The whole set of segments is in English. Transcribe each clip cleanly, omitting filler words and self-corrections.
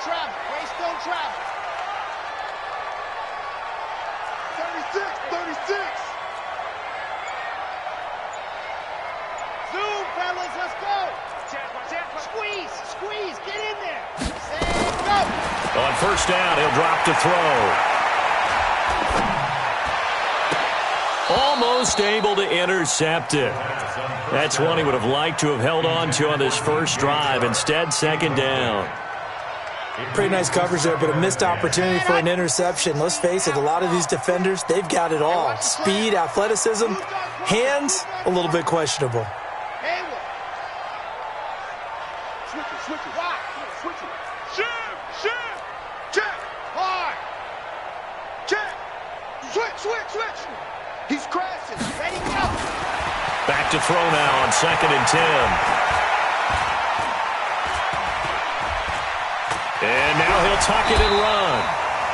travel. Waste don't travel. 36. Zoom, fellas, let's go. Squeeze, get in there. Set, go. On first down, he'll drop to throw. Almost able to intercept it. That's one he would have liked to have held on to on this first drive. Instead, second down. Pretty nice coverage there, but a missed opportunity for an interception. Let's face it, a lot of these defenders, they've got it all. Speed, athleticism, hands, a little bit questionable. Switch it. Wide. Switch it. Shift. Check. Hard. Check. Switch. He's crashing. Ready, go. Back to throw now on 2nd and 10. And now he'll tuck it and run.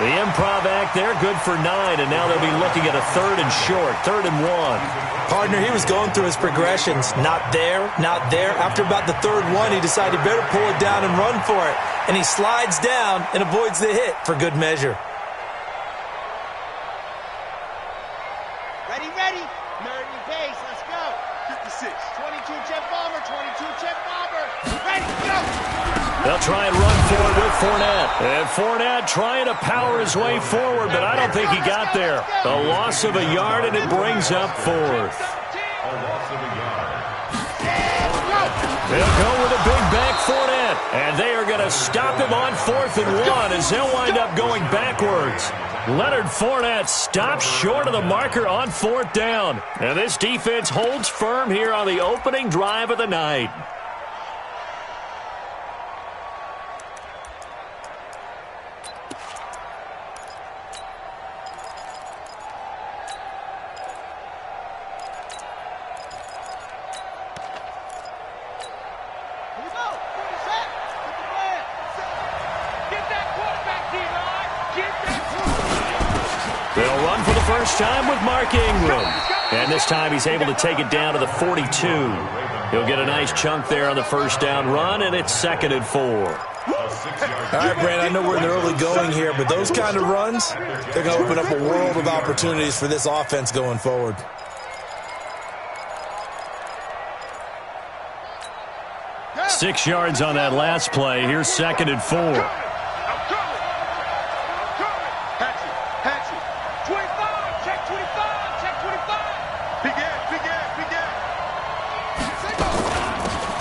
The improv act there, good for 9, and now they'll be looking at a 3rd and short, 3rd and 1. Partner, he was going through his progressions. Not there. After about the 3rd one, he decided he better pull it down and run for it. And he slides down and avoids the hit for good measure. Ready. American base, let's go. 56. 22 jet bomber. Ready, go. They'll try and run for it with Fournette. And Fournette trying to power his way forward, but I don't think he got there. A loss of a yard, and it brings up 4th. They'll go with a big back Fournette. And they are going to stop him on 4th and 1 as he'll wind up going backwards. Leonard Fournette stops short of the marker on 4th down. And this defense holds firm here on the opening drive of the night. They'll run for the first time with Mark Ingram. And this time he's able to take it down to the 42. He'll get a nice chunk there on the first down run, and it's 2nd and 4. All right, Brand, I know we're in the early going here, but those kind of runs, they're going to open up a world of opportunities for this offense going forward. Six yards on that last play. Here's 2nd and 4.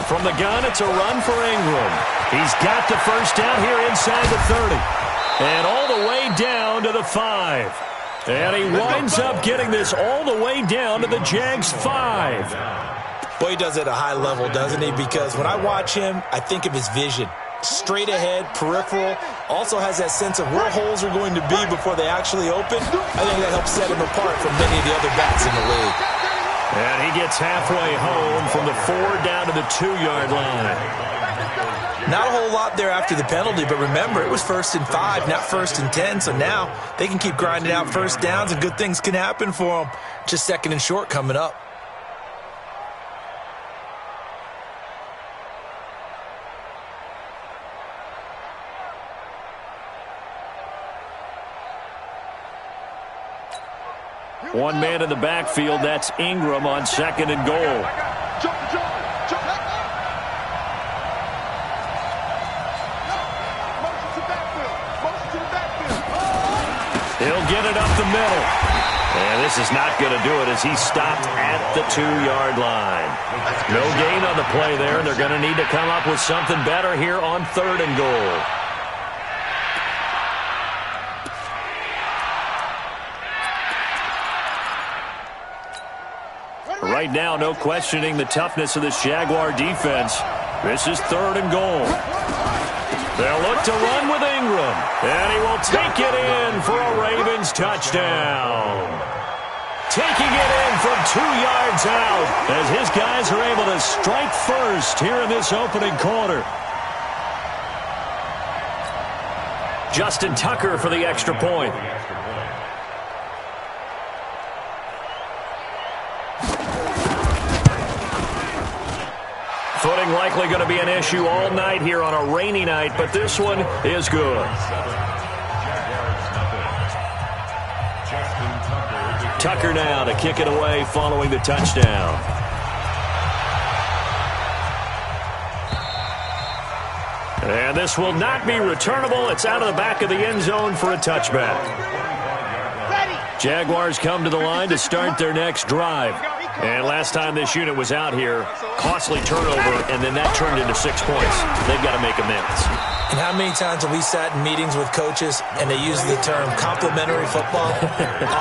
From the gun, it's a run for Ingram. He's got the first down here inside the 30. And all the way down to the 5. And he winds up getting this all the way down to the Jags 5. Boy, he does it at a high level, doesn't he? Because when I watch him, I think of his vision. Straight ahead, peripheral, also has that sense of where holes are going to be before they actually open. I think that helps set him apart from many of the other backs in the league. And he gets halfway home from the 4 down to the 2-yard line. Not a whole lot there after the penalty, but remember, it was 1st and 5, not 1st and 10, so now they can keep grinding out first downs and good things can happen for them. Just 2nd and short coming up. One man in the backfield, that's Ingram on 2nd and goal. He'll get it up the middle. And this is not going to do it as he's stopped at the 2-yard line. No gain on the play there, and they're going to need to come up with something better here on 3rd and goal. Right now, no questioning the toughness of this Jaguar defense. This is 3rd and goal. They'll look to run with Ingram. And he will take it in for a Ravens touchdown. Taking it in from 2 yards out as his guys are able to strike first here in this opening quarter. Justin Tucker for the extra point. Footing likely likely going to be an issue all night here on a rainy night, but this one is good. Tucker now to kick it away following the touchdown. And this will not be returnable. It's out of the back of the end zone for a touchback. Jaguars come to the line to start their next drive. And last time this unit was out here, costly turnover, and then that turned into 6 points. They've got to make amends. And how many times have we sat in meetings with coaches and they use the term complementary football?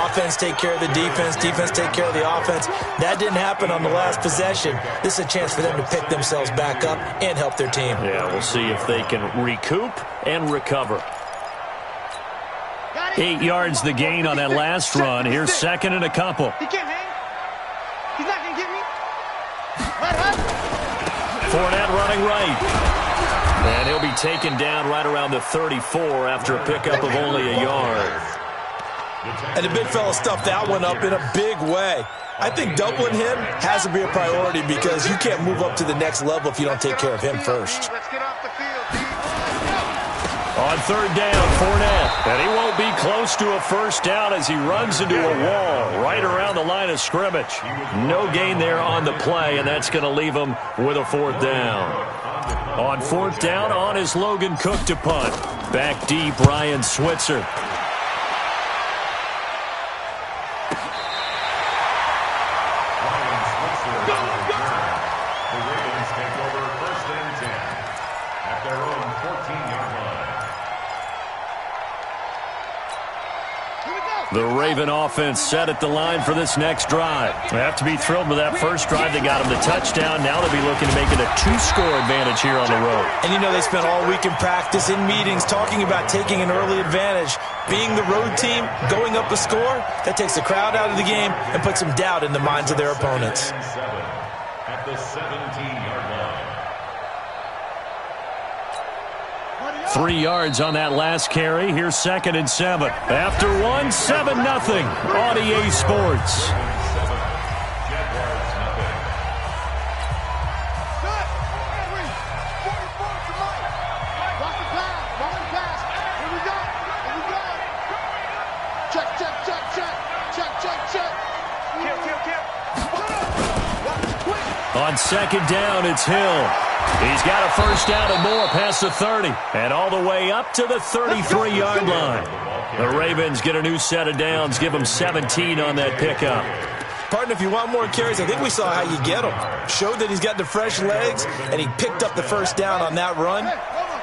Offense take care of the defense, defense take care of the offense. That didn't happen on the last possession. This is a chance for them to pick themselves back up and help their team. Yeah, we'll see if they can recoup and recover. 8 yards the gain on that last run. Here's second and a couple. He can't hang. He's not going to get me. Fournette running right. And he'll be taken down right around the 34 after a pickup of only a yard. And the big fella stuffed that one up in a big way. I think doubling him has to be a priority because you can't move up to the next level if you don't take care of him first. Let's get off the field, D. On third down, Fournette. And he won't be close to a first down as he runs into a wall right around the line of scrimmage. No gain there on the play, and that's going to leave him with a fourth down. On fourth down, on is Logan Cook to punt. Back deep, Ryan Switzer. The Raven offense set at the line for this next drive. They have to be thrilled with that first drive. They got him the touchdown. Now they'll be looking to make it a 2-score advantage here on the road. And you know they spent all week in practice, in meetings, talking about taking an early advantage. Being the road team, going up a score, that takes the crowd out of the game and puts some doubt in the minds of their opponents. At the 17-yard line. 3 yards on that last carry. Here's second and 7. After 1, 7-0 on EA Sports. On second down, it's Hill. He's got a first down and more past the 30 and all the way up to the 33-yard line. The Ravens get a new set of downs, give them 17 on that pickup. Partner, if you want more carries, I think we saw how you get them. Showed that he's got the fresh legs, and he picked up the first down on that run.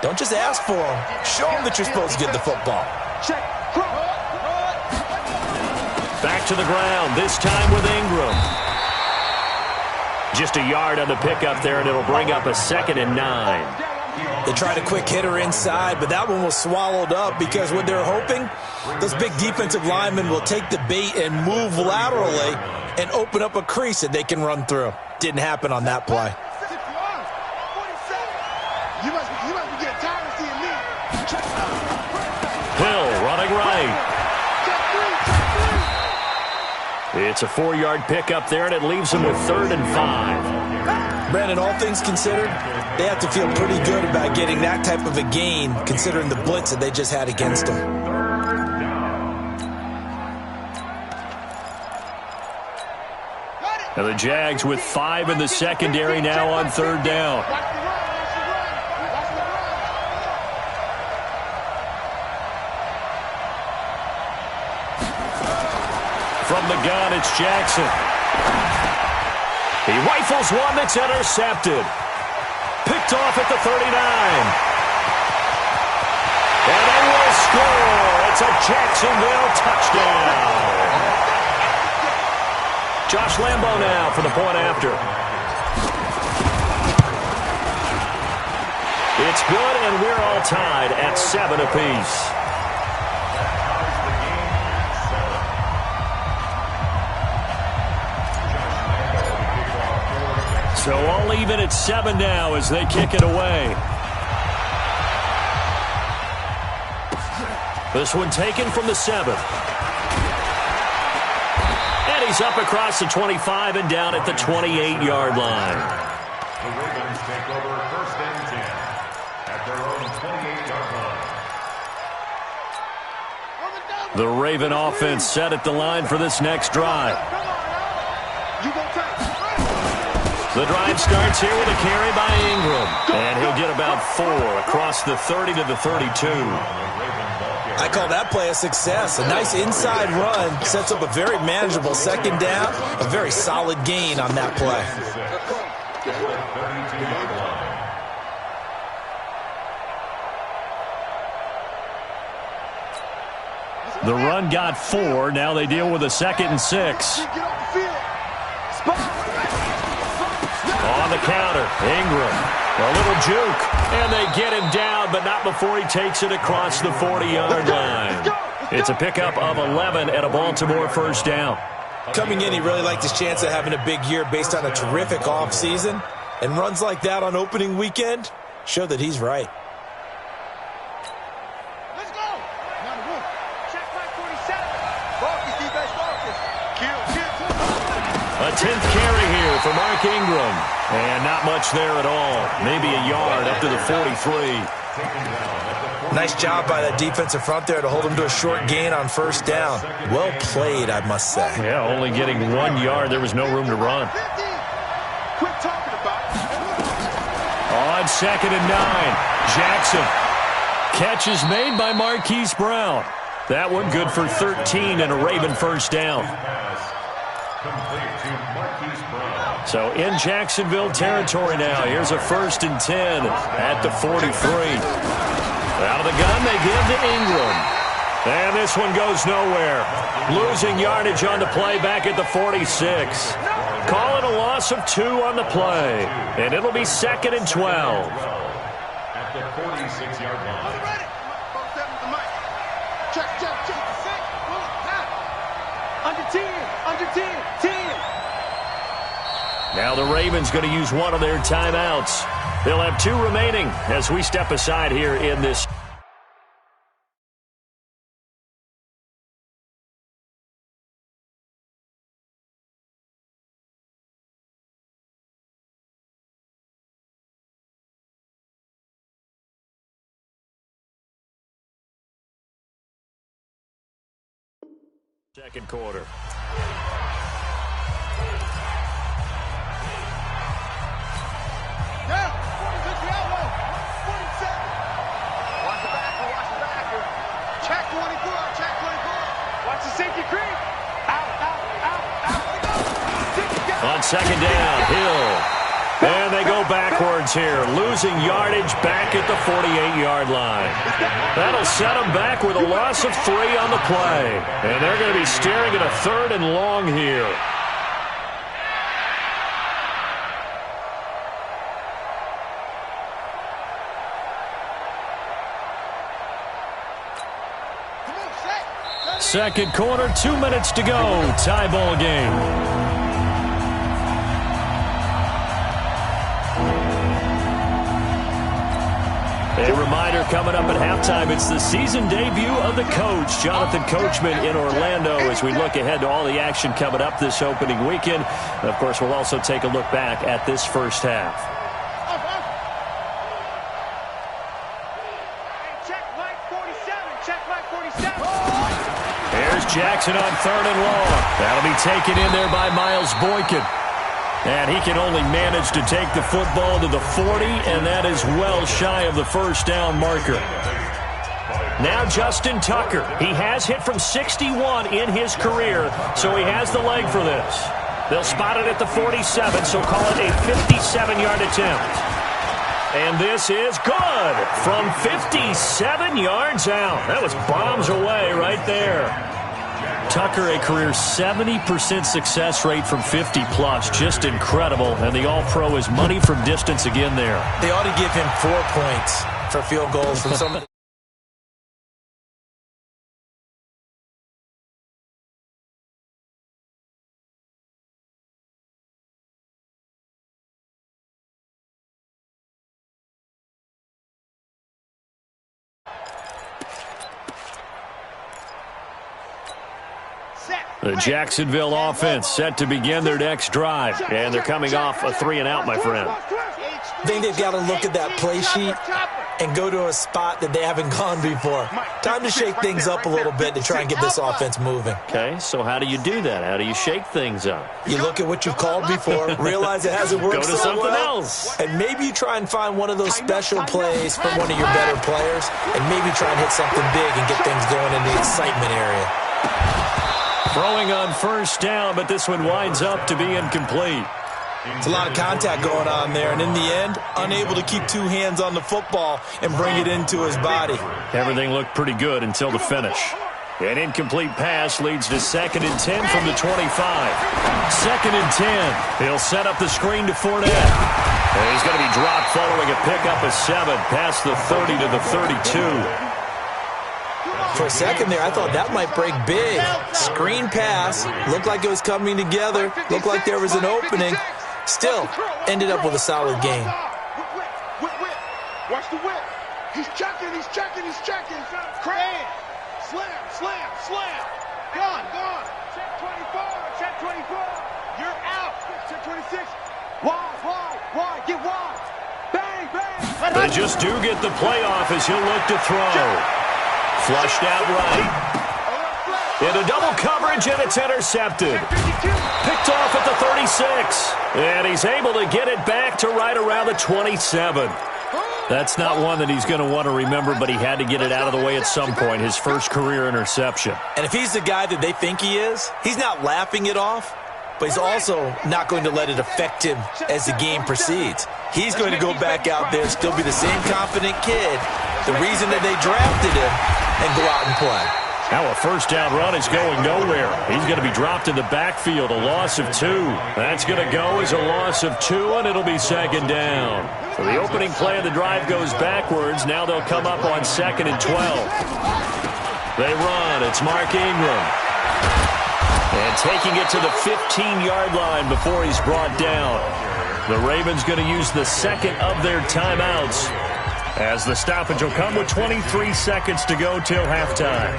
Don't just ask for him. Show him that you're supposed to get the football. Back to the ground, this time with Ingram. Just a yard on the pickup there, and it'll bring up a 2nd and 9. They tried a quick hitter inside, but that one was swallowed up because what they're hoping, those big defensive linemen will take the bait and move laterally and open up a crease that they can run through. Didn't happen on that play. Hill running right. It's a 4-yard pickup there, and it leaves him with 3rd and 5. Brandon, all things considered, they have to feel pretty good about getting that type of a gain, considering the blitz that they just had against them. Now the Jags with 5 in the secondary now on 3rd down. From the gun, it's Jackson. He rifles one that's intercepted. Picked off at the 39. And they will score. It's a Jacksonville touchdown. Josh Lambo now for the point after. It's good, and we're all tied at 7 apiece. So all even at 7 now as they kick it away. This one taken from the 7th. And he's up across the 25 and down at the 28-yard line. The Ravens take over 1st and 10 at their own 28-yard line. The Raven offense set at the line for this next drive. The drive starts here with a carry by Ingram. And he'll get about 4 across the 30 to the 32. I call that play a success. A nice inside run sets up a very manageable 2nd down. A very solid gain on that play. The run got 4. Now they deal with a 2nd and 6. On the counter, Ingram, a little juke, and they get him down, but not before he takes it across the 40-yard line. It's a pickup of 11 at a Baltimore 1st down. Coming in, he really liked his chance of having a big year based on a terrific offseason, and runs like that on opening weekend show that he's right. Let's go. Check my 47. Focus, defense, focus. Kill. A 10th carry here for Mark Ingram. And not much there at all. Maybe a yard up to the 43. Nice job by that defensive front there to hold him to a short gain on 1st down. Well played, I must say. Yeah, only getting 1 yard. There was no room to run. Quit talking about it. On 2nd and 9, Jackson. Catch is made by Marquise Brown. That one good for 13 and a Raven 1st down. So in Jacksonville territory now. Here's a 1st and 10 at the 43. Out of the gun, they give to Ingram. And this one goes nowhere. Losing yardage on the play back at the 46. Call it a loss of 2 on the play. And it'll be 2nd and 12. At the 46-yard line. Under 10. Now the Ravens going to use one of their timeouts. They'll have 2 remaining as we step aside here in this. Second quarter. On 2nd down, Hill. And they go backwards here, losing yardage back at the 48-yard line. That'll set them back with a loss of 3 on the play. And they're going to be staring at a 3rd and long here. Second quarter, 2 minutes to go. Tie ball game. A reminder coming up at halftime, it's the season debut of the coach, Jonathan Coachman in Orlando, as we look ahead to all the action coming up this opening weekend. And of course, we'll also take a look back at this 1st half. Here's Jackson on 3rd and long. That'll be taken in there by Miles Boykin. And he can only manage to take the football to the 40, and that is well shy of the 1st down marker. Now Justin Tucker. He has hit from 61 in his career, so he has the leg for this. They'll spot it at the 47, so call it a 57-yard attempt. And this is good from 57 yards out. That was bombs away right there. Tucker, a career 70% success rate from 50-plus. Just incredible. And the All-Pro is money from distance again there. They ought to give him 4 points for field goals from some of the The Jacksonville offense set to begin their next drive. And they're coming off a 3-and-out, my friend. I think they've got to look at that play sheet and go to a spot that they haven't gone before. Time to shake things up a little bit to try and get this offense moving. Okay, so how do you do that? How do you shake things up? You look at what you've called before, realize it hasn't worked Go to so something well, else. and maybe you try and find one of those special plays from one of your better players, and maybe try and hit something big and get things going in the excitement area. Throwing on first down, but this one winds up to be incomplete. It's a lot of contact going on there, and in the end, unable to keep two hands on the football and bring it into his body. Everything looked pretty good until the finish. An incomplete pass leads to 2nd and 10 from the 25. 2nd and 10. He'll set up the screen to Fournette. And he's going to be dropped following a pickup of 7 past the 30 to the 32. For a second there, I thought that might break big. Screen pass. Looked like it was coming together. Looked like there was an opening. Still, ended up with a solid game. Whip. Watch the whip. He's checking. Crane. Slam. Gone. Check 24. You're out. Check 26. Wide. Get wide. Bang. They just do get the play off as he'll look to throw. Flushed out right. Into double coverage, and it's intercepted. Picked off at the 36. And he's able to get it back to right around the 27. That's not one that he's going to want to remember, but he had to get it out of the way at some point, his first career interception. And if he's the guy that they think he is, he's not laughing it off, but he's also not going to let it affect him as the game proceeds. He's going to go back out there, still be the same confident kid, the reason that they drafted him, and go out and play. Now a first down run is going nowhere. He's going to be dropped in the backfield, a loss of 2. That's going to go as a loss of 2, and it'll be 2nd down. So the opening play of the drive goes backwards. Now they'll come up on 2nd and 12. They run. It's Mark Ingram. And taking it to the 15-yard line before he's brought down. The Ravens going to use the second of their timeouts, as the stoppage will come with 23 seconds to go till halftime.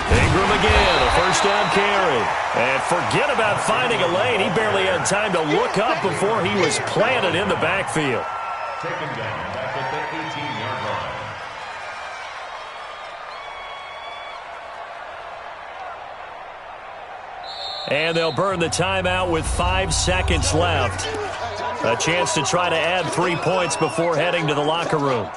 Ingram again, a first down carry. And forget about finding a lane. He barely had time to look up before he was planted in the backfield. Taken down back at the 18-yard line. And they'll burn the timeout with 5 seconds left. A chance to try to add 3 points before heading to the locker room.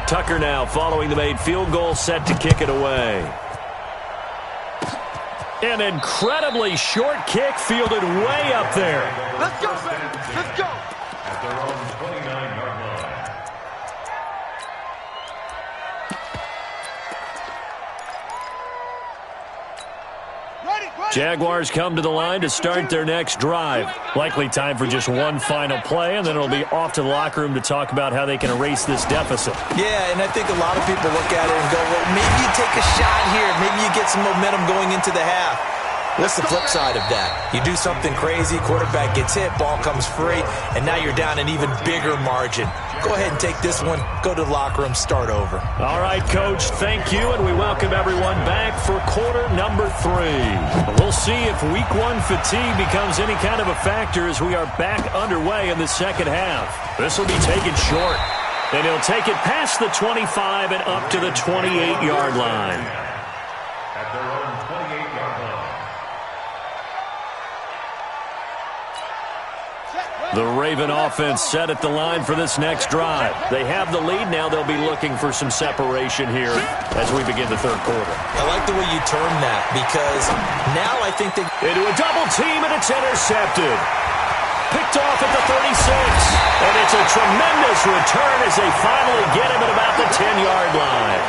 Tucker now following the made field goal, set to kick it away. An incredibly short kick fielded way up there. Let's go, baby. Let's go. At their own 29-yard line. Jaguars come to the line to start their next drive. Likely time for just one final play, and then it'll be off to the locker room to talk about how they can erase this deficit. Yeah, and I think a lot of people look at it and go, well, maybe you take a shot here. Maybe you get some momentum going into the half. What's the flip side of that? You do something crazy, quarterback gets hit, ball comes free, and now you're down an even bigger margin. Go ahead and take this one, go to the locker room, start over. All right, Coach, thank you, and we welcome everyone back for quarter number 3. We'll see if week 1 fatigue becomes any kind of a factor as we are back underway in the second half. This will be taken short, and he'll take it past the 25 and up to the 28-yard line. At their own 28-yard line. The Raven offense set at the line for this next drive. They have the lead now. They'll be looking for some separation here as we begin the third quarter. I like the way you term that because now I think they... Into a double team, and it's intercepted. Picked off at the 36. And it's a tremendous return as they finally get him at about the 10-yard line.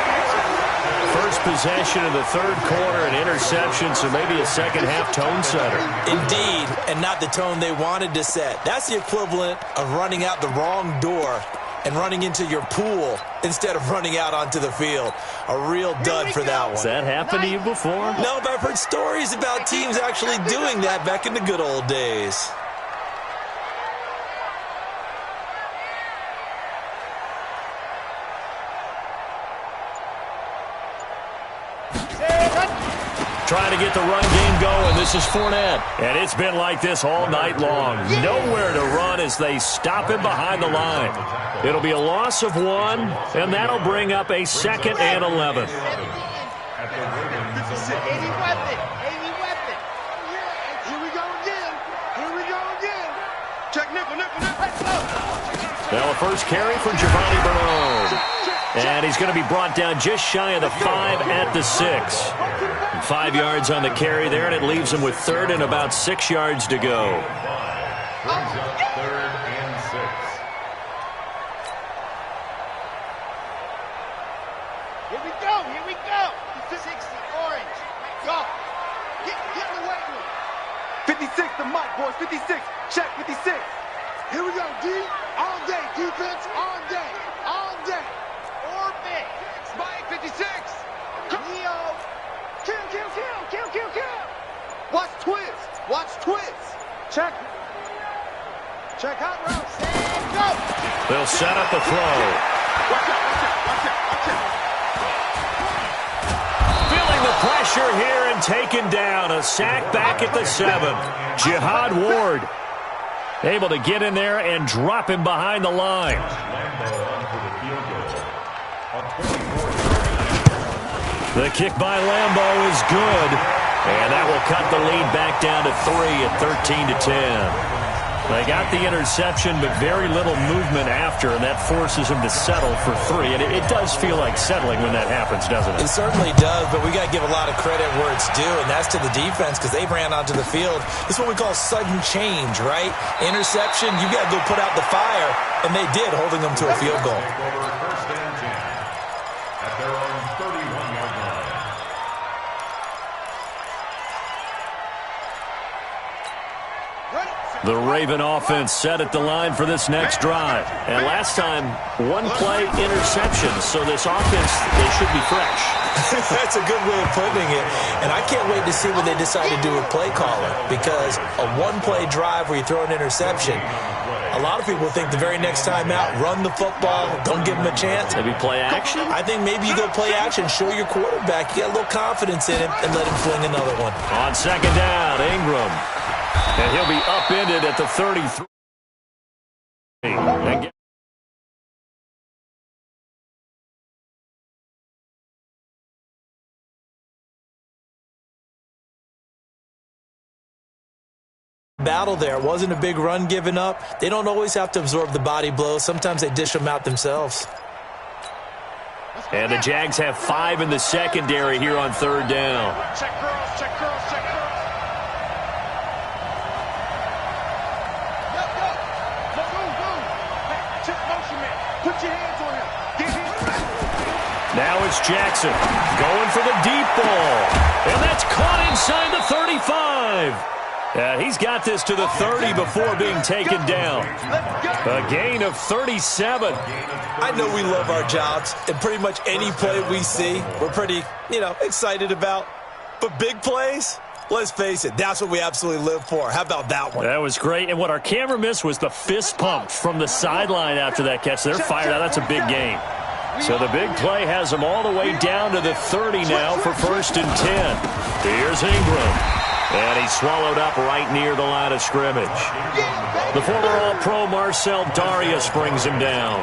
First possession of the third quarter, an interception, so maybe a second-half tone setter. Indeed, and not the tone they wanted to set. That's the equivalent of running out the wrong door and running into your pool instead of running out onto the field. A real dud for that one. Has that happened to you before? No, but I've heard stories about teams actually doing that back in the good old days. Trying to get the run game going. This is Fournette. And it's been like this all night long. Nowhere to run as they stop him behind the line. It'll be a loss of 1, and that'll bring up a 2nd and 11. Any weapon. Any weapon. Here we go again. Here we go again. Check nickel. Let's go. Now a first carry for Giovanni Bernard. And he's going to be brought down just shy of the 5 at the 6. 5 yards on the carry there, and it leaves him with 3rd and about 6 yards to go. Brings up 3rd and 6. Here we go. 60 orange. Go. Get in the weight room. 56, the mic, boys. 56. Check 56. Here we go, D. All day. Defense all day. All day. Orbit. Spike 56. Leo. Kill. Watch twist. Check hot route. And go. They'll set up a throw. Watch out. Feeling the pressure here and taken down. A sack back at the 7. Jihad Ward able to get in there and drop him behind the line. The kick by Lambeau is good, and that will cut the lead back down to 3 at 13-10. They got the interception, but very little movement after, and that forces him to settle for 3. And it does feel like settling when that happens, doesn't it? It certainly does, but we got to give a lot of credit where it's due, and that's to the defense because they ran onto the field. This is what we call sudden change, right? Interception, you got to go put out the fire, and they did, holding them to a field goal. First and 10 at their own 31-yard line. The Raven offense set at the line for this next drive. And last time, 1-play interception. So this offense, they should be fresh. That's a good way of putting it. And I can't wait to see what they decide to do with play calling. Because a 1-play drive where you throw an interception, a lot of people think the very next time out, run the football, don't give them a chance. Maybe play action? I think maybe you go play action, show your quarterback, you get a little confidence in him, and let him fling another one. On second down, Ingram. And he'll be upended at the 33. And battle there. It wasn't a big run given up. They don't always have to absorb the body blows. Sometimes they dish them out themselves. And the Jags have 5 in the secondary here on third down. Check girls. Check motion man. Put your hands on him. Get him. Now it's Jackson going for the deep ball. And that's caught inside the 35. He's got this to the 30 before being taken down. A gain of 37. I know we love our jobs, and pretty much any play we see, we're pretty, excited about. But big plays, Let's face it, that's what we absolutely live for. How about that one? That was great. And what our camera missed was the fist pump from the sideline after that catch. They're fired out. That's a big game. So the big play has them all the way down to the 30 now for 1st and 10. Here's Ingram. And he's swallowed up right near the line of scrimmage. The former All-Pro Marcel Darius brings him down.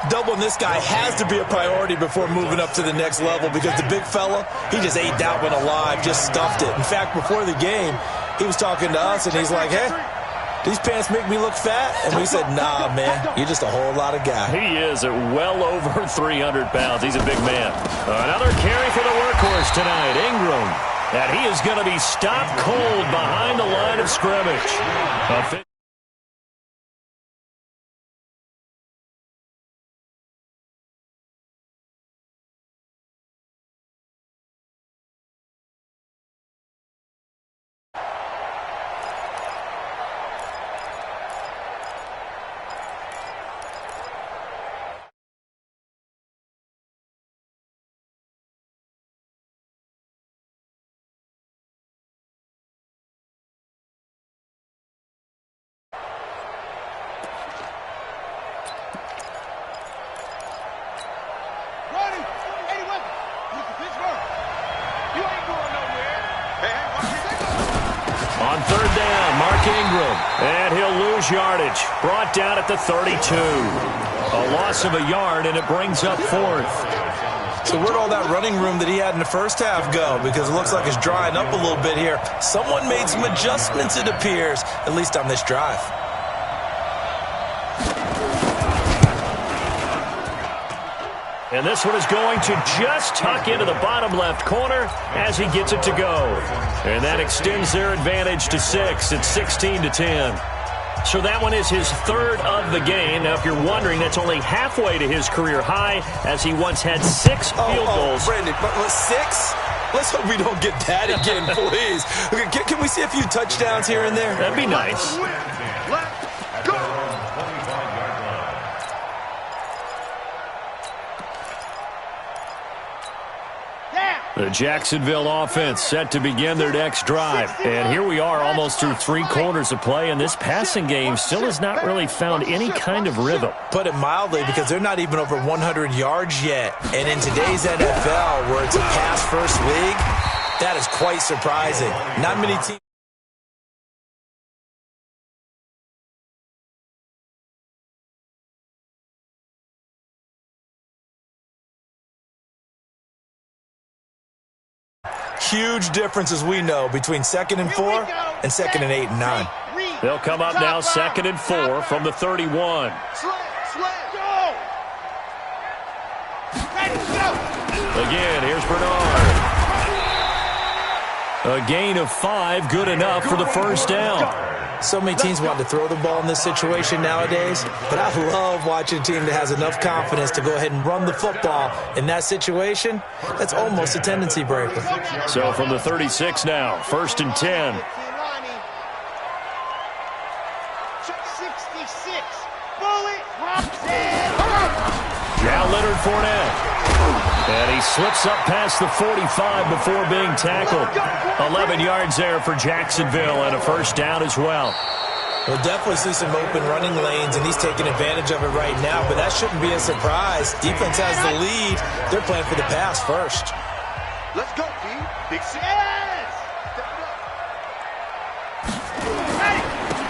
Doubling this guy has to be a priority before moving up to the next level because the big fella, he just ate that one alive, just stuffed it. In fact, before the game, he was talking to us, and he's like, hey, these pants make me look fat? And we said, nah, man, you're just a whole lot of guy. He is at well over 300 pounds. He's a big man. Another carry for the workhorse tonight, Ingram. And he is going to be stopped cold behind the line of scrimmage. On 3rd down, Mark Ingram, and he'll lose yardage. Brought down at the 32. A loss of a yard, and it brings up 4th. So where'd all that running room that he had in the first half go? Because it looks like it's drying up a little bit here. Someone made some adjustments, it appears, at least on this drive. And this one is going to just tuck into the bottom left corner as he gets it to go. And that extends their advantage to 6. It's 16-10. So that one is his 3rd of the game. Now, if you're wondering, that's only halfway to his career high, as he once had 6 field goals. Brandon, but 6? Let's hope we don't get that again, please. Okay, can we see a few touchdowns here and there? That'd be nice. Let's go. The Jacksonville offense set to begin their next drive. And here we are almost through 3 quarters of play, and this passing game still has not really found any kind of rhythm. Put it mildly, because they're not even over 100 yards yet. And in today's NFL, where it's a pass-first league, that is quite surprising. Not many teams. Huge difference, as we know, between 2nd and 4 and 2nd and 8 and 9. They'll come up now 2nd and 4 from the 31. Again, here's Bernard. A gain of 5, good enough for the 1st down. So many teams want to throw the ball in this situation nowadays, but I love watching a team that has enough confidence to go ahead and run the football. In that situation, that's almost a tendency breaker. So from the 36 now, 1st and 10. 66. Bullet drops in. Now Leonard Fournette. And he slips up past the 45 before being tackled. 11 yards there for Jacksonville and a 1st down as well. We'll definitely see some open running lanes, and he's taking advantage of it right now, but that shouldn't be a surprise. Defense has the lead. They're playing for the pass first. Let's go, D. Big C.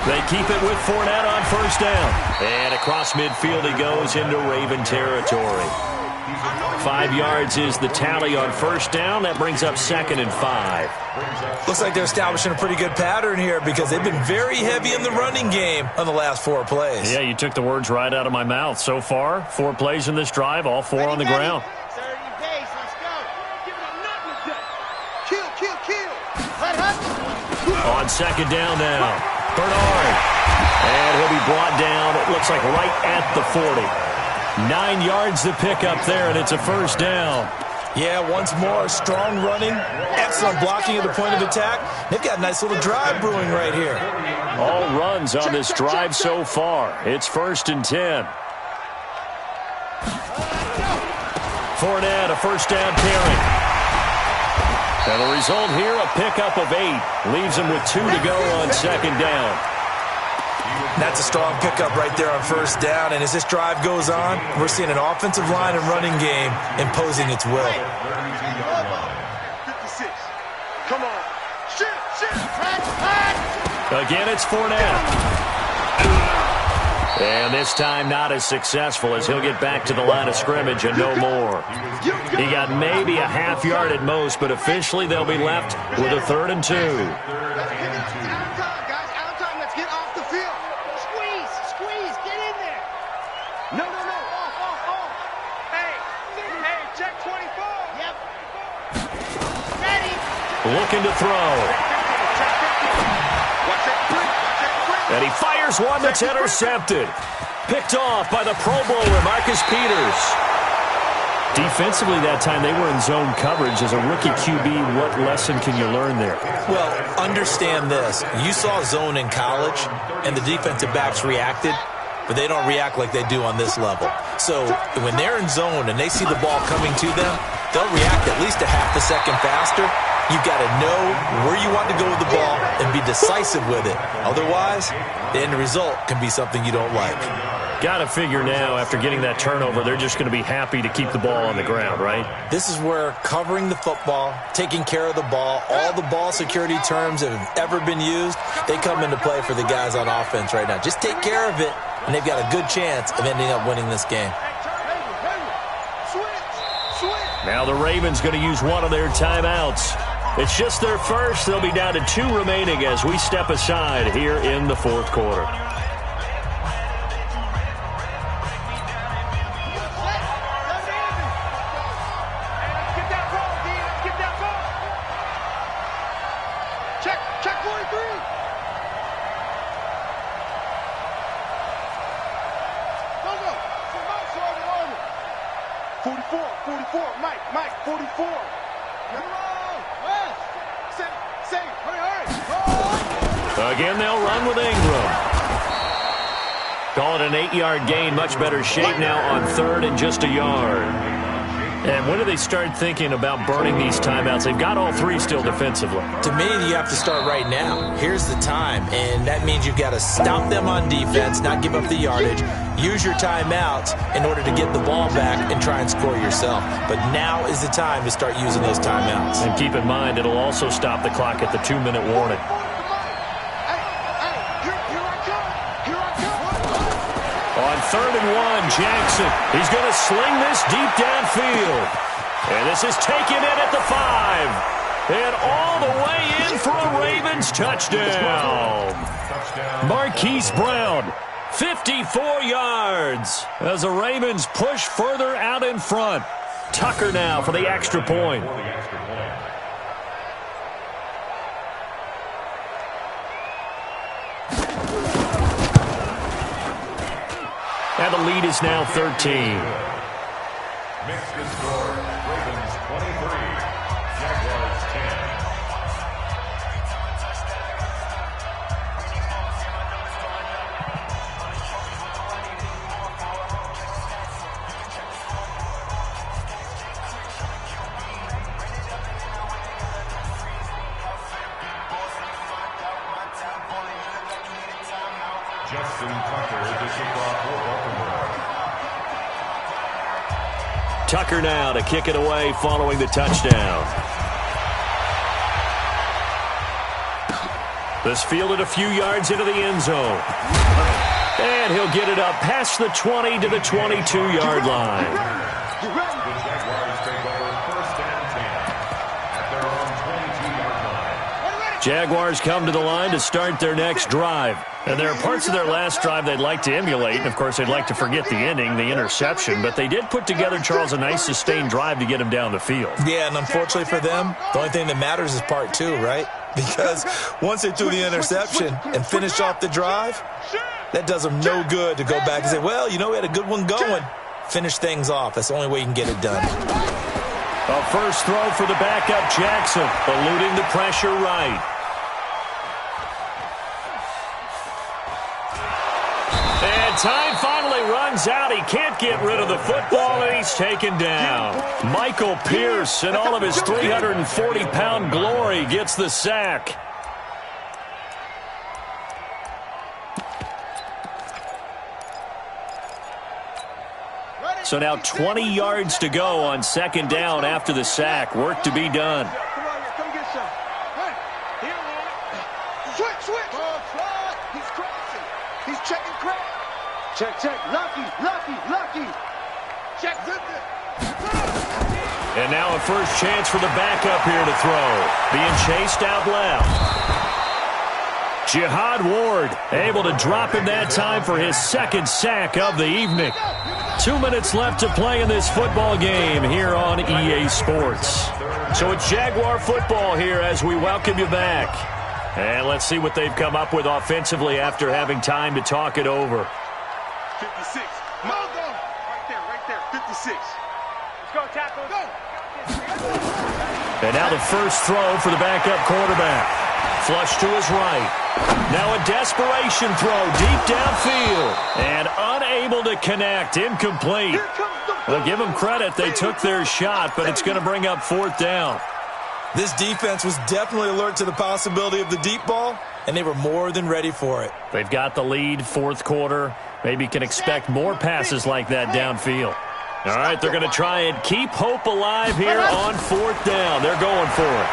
They keep it with Fournette on 1st down. And across midfield he goes into Raven territory. 5 yards is the tally on 1st down. That brings up 2nd and 5. Looks like they're establishing a pretty good pattern here because they've been very heavy in the running game on the last 4 plays. Yeah, you took the words right out of my mouth. So far, 4 plays in this drive, all 4 on the ground. 30 pace, let's go. Give it a nut. Kill, kill, kill. On 2nd down now, Bernard. And he'll be brought down, it looks like right at the 40. 9 yards to pick up there, and it's a 1st down. Yeah, once more, strong running, excellent blocking at the point of attack. They've got a nice little drive brewing right here. All runs on this drive so far. It's 1st and 10. Fournette, a 1st down carry. And the result here, a pickup of 8. Leaves him with 2 to go on second down. That's a strong pickup right there on first down. And as this drive goes on, we're seeing an offensive line and running game imposing its will. 56. Come on. Shit. Again, it's Fournette. And this time not as successful as he'll get back to the line of scrimmage and no more. He got maybe a half yard at most, but officially they'll be left with a 3rd and 2. Out of time, let's get off the field. Squeeze, get in there. No. Off. Hey, check 24. Yep. Ready. Looking to throw. And he fires one that's intercepted. Picked off by the Pro Bowler, Marcus Peters. Defensively that time, they were in zone coverage. As a rookie QB, what lesson can you learn there? Well, understand this. You saw zone in college, and the defensive backs reacted, but they don't react like they do on this level. So when they're in zone and they see the ball coming to them, they'll react at least a half a second faster. You've got to know where you want to go with the ball and be decisive with it. Otherwise, the end result can be something you don't like. Got to figure now, after getting that turnover, they're just going to be happy to keep the ball on the ground, right? This is where covering the football, taking care of the ball, all the ball security terms that have ever been used, they come into play for the guys on offense right now. Just take care of it, and they've got a good chance of ending up winning this game. Now the Ravens going to use one of their timeouts. It's just their first. They'll be down to 2 remaining as we step aside here in the 4th quarter. Check 43. Go. 44. Mike, 44. Again, they'll run with Ingram. Call it an 8-yard gain. Much better shape now on 3rd and just a yard. And when do they start thinking about burning these timeouts? They've got all 3 still defensively. To me, you have to start right now. Here's the time, and that means you've got to stop them on defense, not give up the yardage. Use your timeouts in order to get the ball back and try and score yourself. But now is the time to start using those timeouts. And keep in mind, it'll also stop the clock at the 2-minute warning. On 3rd and 1, Jackson. He's going to sling this deep downfield. And this is taken in at the 5. And all the way in for a Ravens touchdown. Marquise Brown, 54 yards. As the Ravens push further out in front. Tucker now for the extra point. And the lead is now 13. Makes the score, Ravens 23, Jaguars 10. Justin Tucker to kick off for Baltimore. Tucker now to kick it away following the touchdown. This fielded a few yards into the end zone. And he'll get it up past the 20 to the 22-yard line. The Jaguars take over 1st and 10 at their own 22-yard line. Jaguars come to the line to start their next drive. And there are parts of their last drive they'd like to emulate. And, of course, they'd like to forget the ending, the interception. But they did put together, Charles, a nice sustained drive to get him down the field. Yeah, and unfortunately for them, the only thing that matters is part 2, right? Because once they threw the interception and finished off the drive, that does them no good to go back and say, well, you know, we had a good one going. Finish things off. That's the only way you can get it done. A first throw for the backup, Jackson, eluding the pressure right. And And time finally runs out. He can't get rid of the football, and he's taken down. Michael Pierce, in all of his 340-pound glory, gets the sack. So now 20 yards to go on second down after the sack. Work to be done. Come get some. Hey, switch. He's crossing. He's checking crack. Check. Lucky. Check. And now a first chance for the backup here to throw. Being chased out left. Jihad Ward able to drop him that time for his second sack of the evening. 2 minutes left to play in this football game here on EA Sports. So it's Jaguar football here as we welcome you back. And let's see what they've come up with offensively after having time to talk it over. 56. Right there. 56. Let's go, tackle. Go. And now the first throw for the backup quarterback. Flush to his right. Now a desperation throw deep downfield. And unable to connect. Incomplete. Well, give them credit. They took their shot, but it's going to bring up fourth down. This defense was definitely alert to the possibility of the deep ball, and they were more than ready for it. They've got the lead, fourth quarter. Maybe can expect more passes like that downfield. All right, they're going to try and keep hope alive here on fourth down. They're going for it.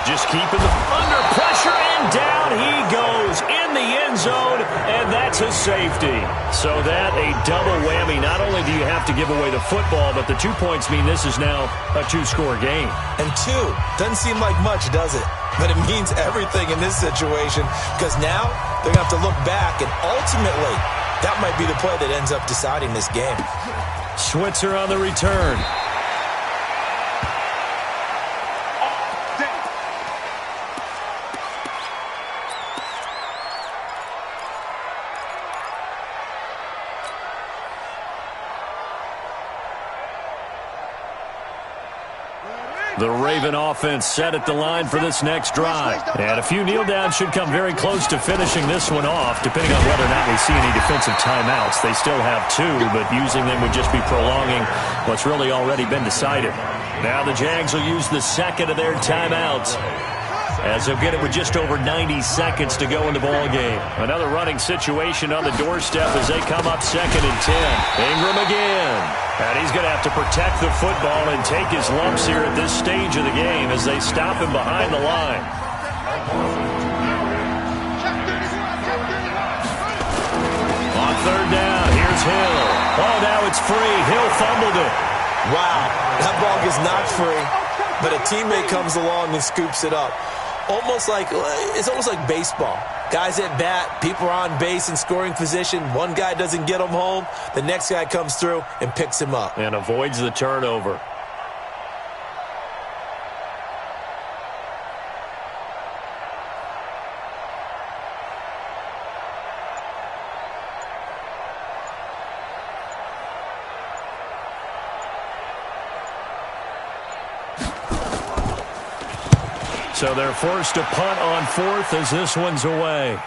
Just keeping them under pressure, and down he goes in the end zone, and that's a safety. So that a double whammy. Not only do you have to give away the football, but the 2 points mean this is now a two-score game. And two doesn't seem like much, does it? But it means everything in this situation, because now they're going to have to look back, and ultimately that might be the play that ends up deciding this game. Switzer on the return. The Raven offense set at the line for this next drive. And a few kneel downs should come very close to finishing this one off, depending on whether or not we see any defensive timeouts. They still have two, but using them would just be prolonging what's really already been decided. Now the Jags will use the second of their timeouts, as they'll get it with just over 90 seconds to go in the ball game. Another running situation on the doorstep as they come up 2nd and 10. Ingram again. And he's going to have to protect the football and take his lumps here at this stage of the game as they stop him behind the line. On third down, here's Hill. Oh, now it's free. Hill fumbled it. Wow, that ball is not free, but a teammate comes along and scoops it up. It's almost like baseball. Guys at bat, people are on base in scoring position. One guy doesn't get him home. The next guy comes through and picks him up. And avoids the turnover. So they're forced to punt on fourth as this one's away.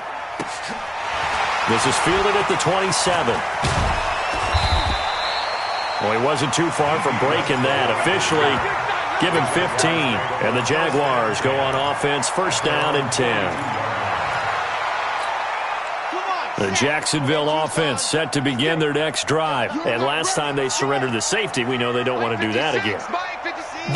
This is fielded at the 27. Well, he wasn't too far from breaking that. Officially given 15. And the Jaguars go on offense, first down and 10. The Jacksonville offense set to begin their next drive. And last time they surrendered the safety, we know they don't want to do that again.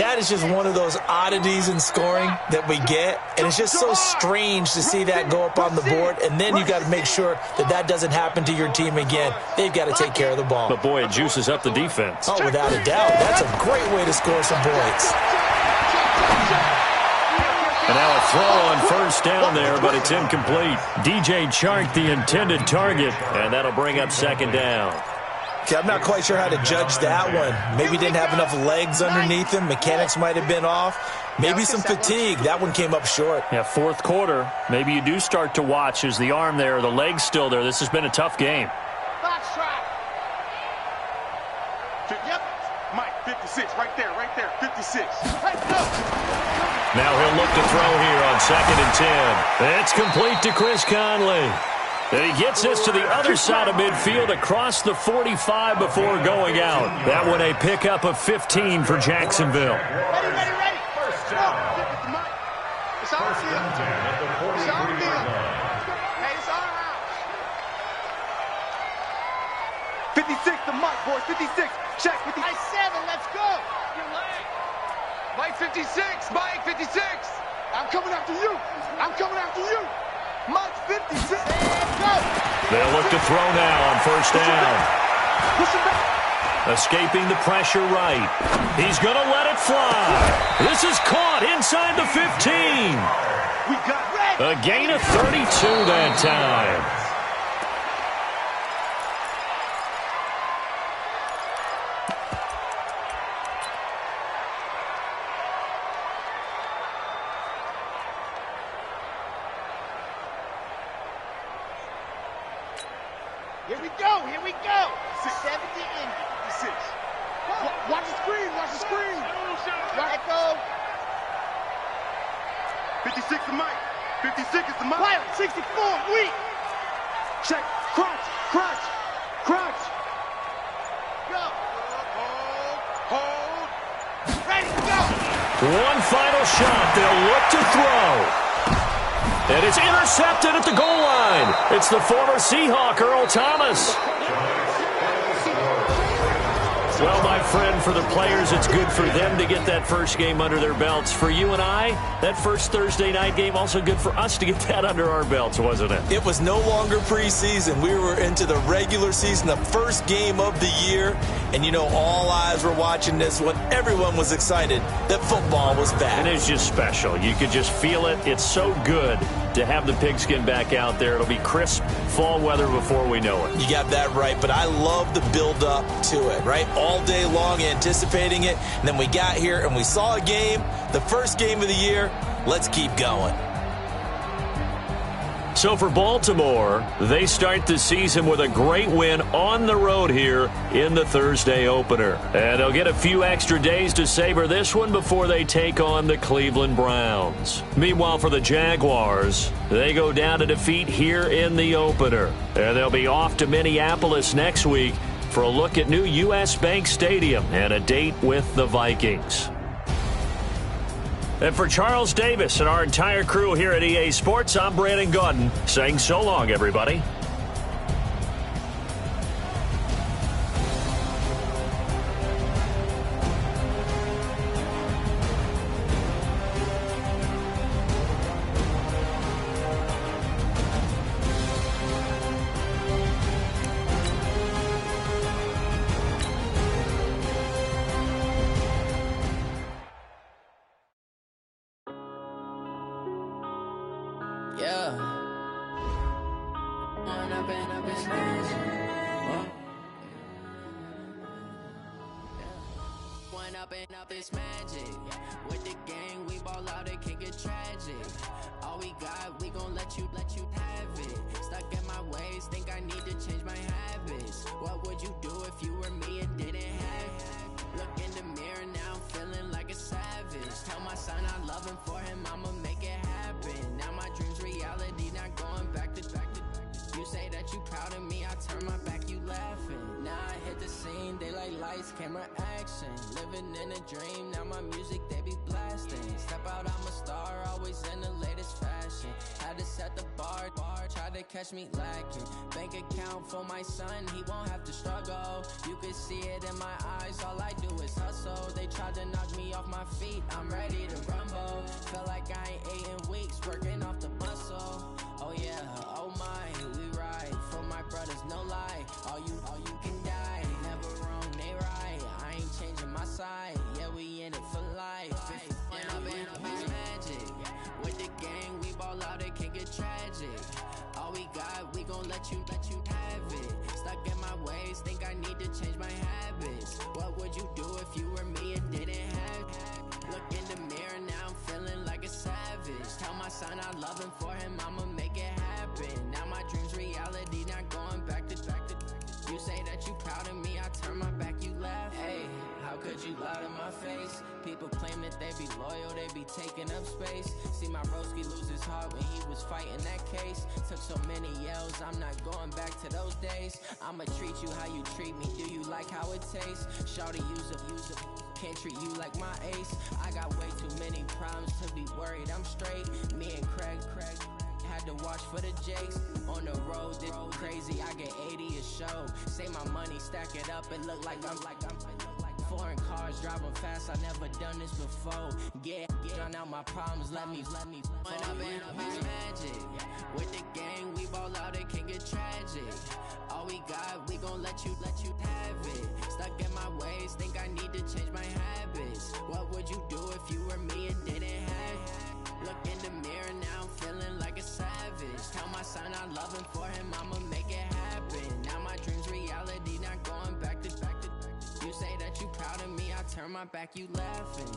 That is just one of those oddities in scoring that we get, and it's just so strange to see that go up on the board, and then you got to make sure that that doesn't happen to your team again. They've got to take care of the ball. But, boy, it juices up the defense. Oh, without a doubt. That's a great way to score some points. And now a throw on first down there, but it's incomplete. DJ Chark, the intended target, and that'll bring up second down. Okay, I'm not quite sure how to judge that one. Maybe didn't have enough legs underneath him. Mechanics might have been off. Maybe some fatigue. That one came up short. Yeah, fourth quarter. Maybe you do start to watch. Is the arm there, the leg's still there? This has been a tough game. Box track. Yep. Mike, 56, right there, 56. Let's go. Now he'll look to throw here on 2nd and 10. It's complete to Chris Conley. And he gets this to the other side of midfield across the 45 before going out. That one a pickup of 15 for Jacksonville. Ready. First down. It's our First field. and 10 at the It's our 43-yard field. line. Hey, it's our house. 56 to Mike, boys, 56. Check 56. High 7, let's go. Mike 56, Mike 56. I'm coming after you. Mike 56. Let's go. They'll look to throw now on 1st down. Push him back. Escaping the pressure right. He's going to let it fly. This is caught inside the 15. We got A gain of 32 that time. Here we go. 70 in. 56. Watch the screen. Let go. 56 to Mike. 56 is the Mike. Quiet. 64. Weak. Check. Crunch. Go. Hold. Ready, go. One final shot. They'll look to throw. And it's intercepted at the goal line. It's the former Seahawk, Earl Thomas. Well, my friend, for the players, it's good for them to get that first game under their belts. For you and I, that first Thursday night game, also good for us to get that under our belts, wasn't it? It was no longer preseason. We were into the regular season, the first game of the year. And, you know, all eyes were watching this one. Everyone was excited that football was back. And it's just special. You could just feel it. It's so good to have the pigskin back out there. It'll be crisp fall weather before we know it. You got that right, but I love the build-up to it, right? All day long anticipating it, and then we got here and we saw a game, the first game of the year. Let's keep going. So for Baltimore, they start the season with a great win on the road here in the Thursday opener. And they'll get a few extra days to savor this one before they take on the Cleveland Browns. Meanwhile, for the Jaguars, they go down to defeat here in the opener. And they'll be off to Minneapolis next week for a look at new U.S. Bank Stadium and a date with the Vikings. And for Charles Davis and our entire crew here at EA Sports, I'm Brandon Gaudin saying so long, everybody. Up this magic with the gang, we ball out, it can get tragic. All we got, we gon' let you have it. Stuck in my ways, think I need to change my habits. What would you do if you were me and didn't have it? Look in the mirror now, I'm feeling like a savage. Tell my son I love him, for him I'ma make it happen. Now my dreams reality, not going back to. You say that you proud of me, I turn my back, you laughing. Now I hit the scene, they like lights, camera, action. Living in a dream, now my music, they be blasting. Step out, I'm a star, always in the latest fashion. Had to set the bar, try to catch me lacking. Bank account for my son, he won't have to struggle. You can see it in my eyes, all I do is hustle. They tried to knock me off my feet, I'm ready to rumble. Felt like I ain't ate in weeks, working off the muscle. Oh yeah, oh my, we ride for my brothers, no lie. All you can die, never wrong, they right. I ain't changing my side, yeah, we in it for life. Down, it's magic. With the gang, we ball out, it can get tragic. All we got, we gon' let you have it. Stuck in my ways, think I need to change my habits. What would you do if you were me and didn't have it? Look in the mirror, now I'm feeling like a savage. Tell my son I love him, for him I'ma make it happen. Now my dreams reality, not going back to. You say that you proud of me, I turn my back, you laugh. Hey, how could you loud in my face. People claim that they be loyal, they be taking up space. See my broski lose his heart when he was fighting that case. Took so many yells, I'm not going back to those days. I'ma treat you how you treat me, do you like how it tastes? Shawty, use up, can't treat you like my ace. I got way too many problems to be worried, I'm straight. Me and Craig had to watch for the Jakes. On the road, this crazy, I get 80 a show. Say my money, stack it up, it look like I'm foreign cars, driving fast, I never done this before. Drown out my problems, let me When I've been magic. With the gang, we ball out, it can get tragic. All we got, we gon' let you have it. Stuck in my ways, think I need to change my habits. What would you do if you were me and didn't have it? Look in the mirror now, I'm feeling like a savage. Tell my son I love him, for him I'ma make it happen. Now my dream's reality, not going back to. You say that you proud of me, I turn my back, you laughing.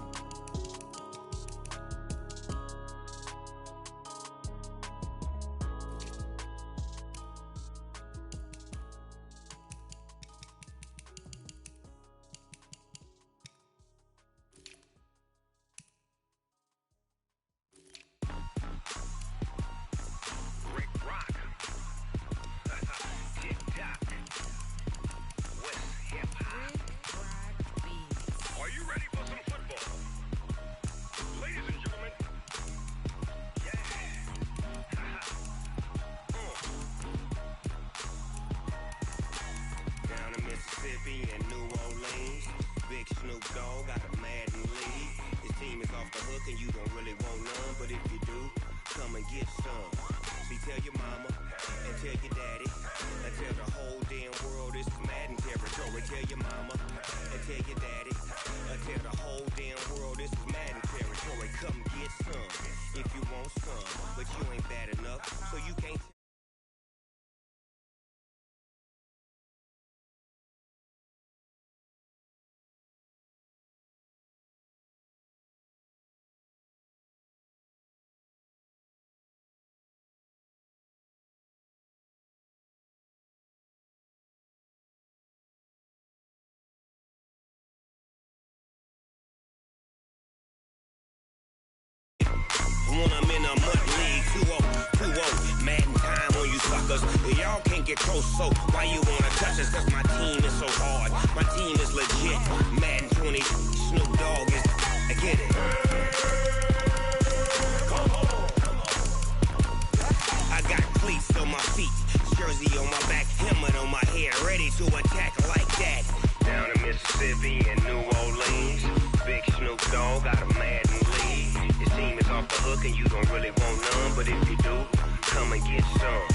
And New Orleans, Big Snoop Dogg got a Madden lead. His team is off the hook and you don't really want none, but if you do, come and get some. See, tell your mama and tell your daddy and tell the whole damn world this is Madden territory. Tell your mama and tell your daddy and tell the whole damn world this is Madden territory. Come get some if you want some, but you ain't bad enough, so you can't. When I'm in a mud league, 2-0, Madden time on you suckers. Y'all can't get close, so why you wanna touch us? Cause my team is so hard, my team is legit. Madden 20, Snoop Dogg is, I get it. I got cleats on my feet, jersey on my back, helmet on my head, ready to attack like that. Down in Mississippi and New Orleans, Big Snoop Dogg got a Madden lead. His team is off the hook and you don't really want none, but if you do, come and get some.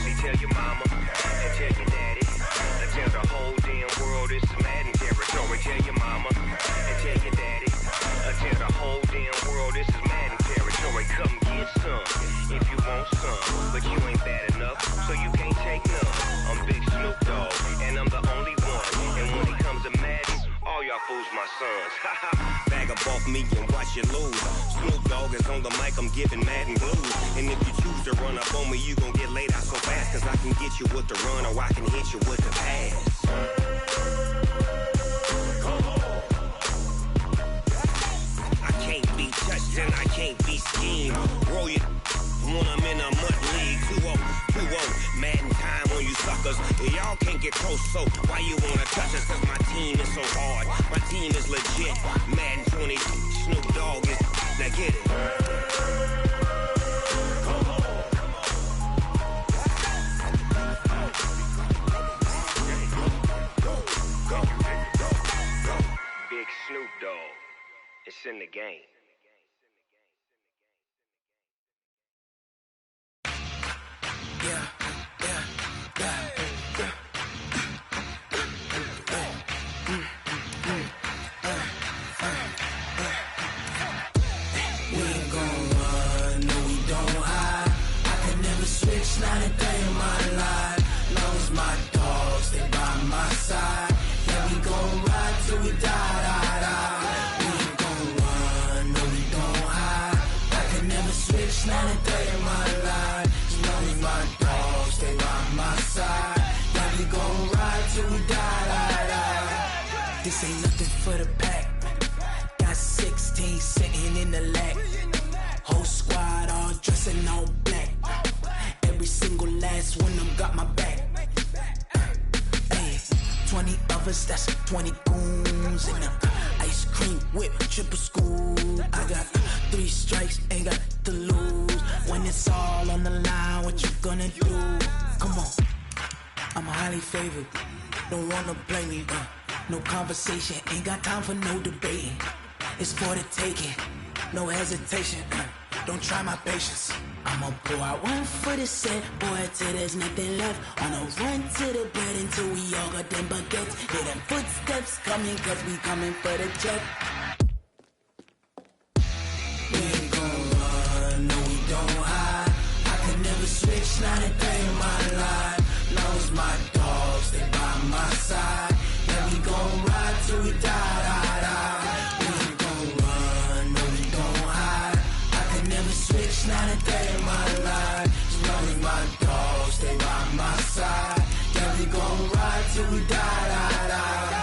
See, tell your mama and tell your daddy and tell the whole damn world this is Madden territory. Tell your mama and tell your daddy and tell the whole damn world this is Madden territory. Come get some if you want some, but you ain't bad enough, so you can't take none. I'm Big Snoop Dogg and I'm the only one, and when it comes to Madden, all y'all fools my sons. Bag up off me and watch you lose. Snoop Dogg is on the mic, I'm giving Madden blues. And if you choose to run up on me, you gon' get laid out so fast. Cause I can get you with the run or I can hit you with the pass. I can't be touched and I can't be schemed. Roll you when I'm in a mud league. 2-0, Madden time on you suckers. Y'all can't get close, so why you wanna touch us? Cause my team is so hard, my team is legit. Madden 20, Snoop Dogg is, now get it. Big Snoop Dogg, it's in the game. Not a day in my life, long as my dogs, they by my side. Yeah, we gon' ride till we die. We ain't gon' run, no we don't hide. I can never switch, not a day in my life. As long as my dogs, they by my side. Yeah, we gon' ride till we die. This ain't nothing for the pack. ain't sitting in the lack. Whole squad all dressing all black. Every single last one of them got my back. Hey, 20 of us, that's 20 goons in the ice cream whip, triple school. I got 3 strikes, ain't got to lose. When it's all on the line, what you gonna do? Come on, I'm highly favored. Don't wanna blame me. No conversation, ain't got time for no debating. It's for the taking, no hesitation. Don't try my patience. I'ma pour out one for the set, boy, till there's nothing left. On a run to the bread until we all got them baguettes. Hear them footsteps coming, cause we coming for the check. We ain't gon' run, no we don't hide. I can never switch, not a day in my life. Long as my dogs, they by my side. Yeah, we gon' ride till we die, die, die. We ain't gon' run, no we don't hide. I can never switch, not a day in my life. As long as my dogs, stay by my side. Yeah, we gon' ride till we die, die, die.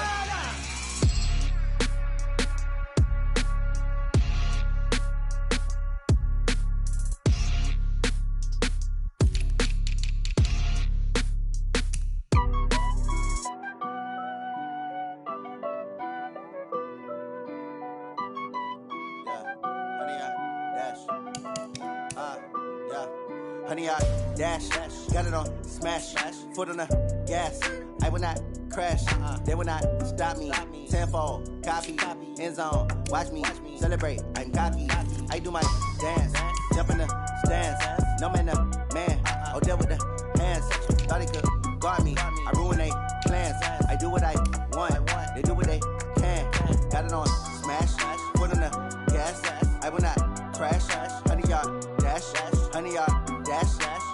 Honey, I dash, got it on smash, foot on the gas. I will not crash, they will not stop me. Tenfold, copy, end zone, watch me celebrate. I'm cocky, I do my dance, jump in the stands. No man, the man, oh, deal with the hands. Thought he could guard me, I ruin they plans. I do what I want, they do what they can. Got it on smash, foot on the gas. I will not crash, honey, y'all dash, honey, y'all dash,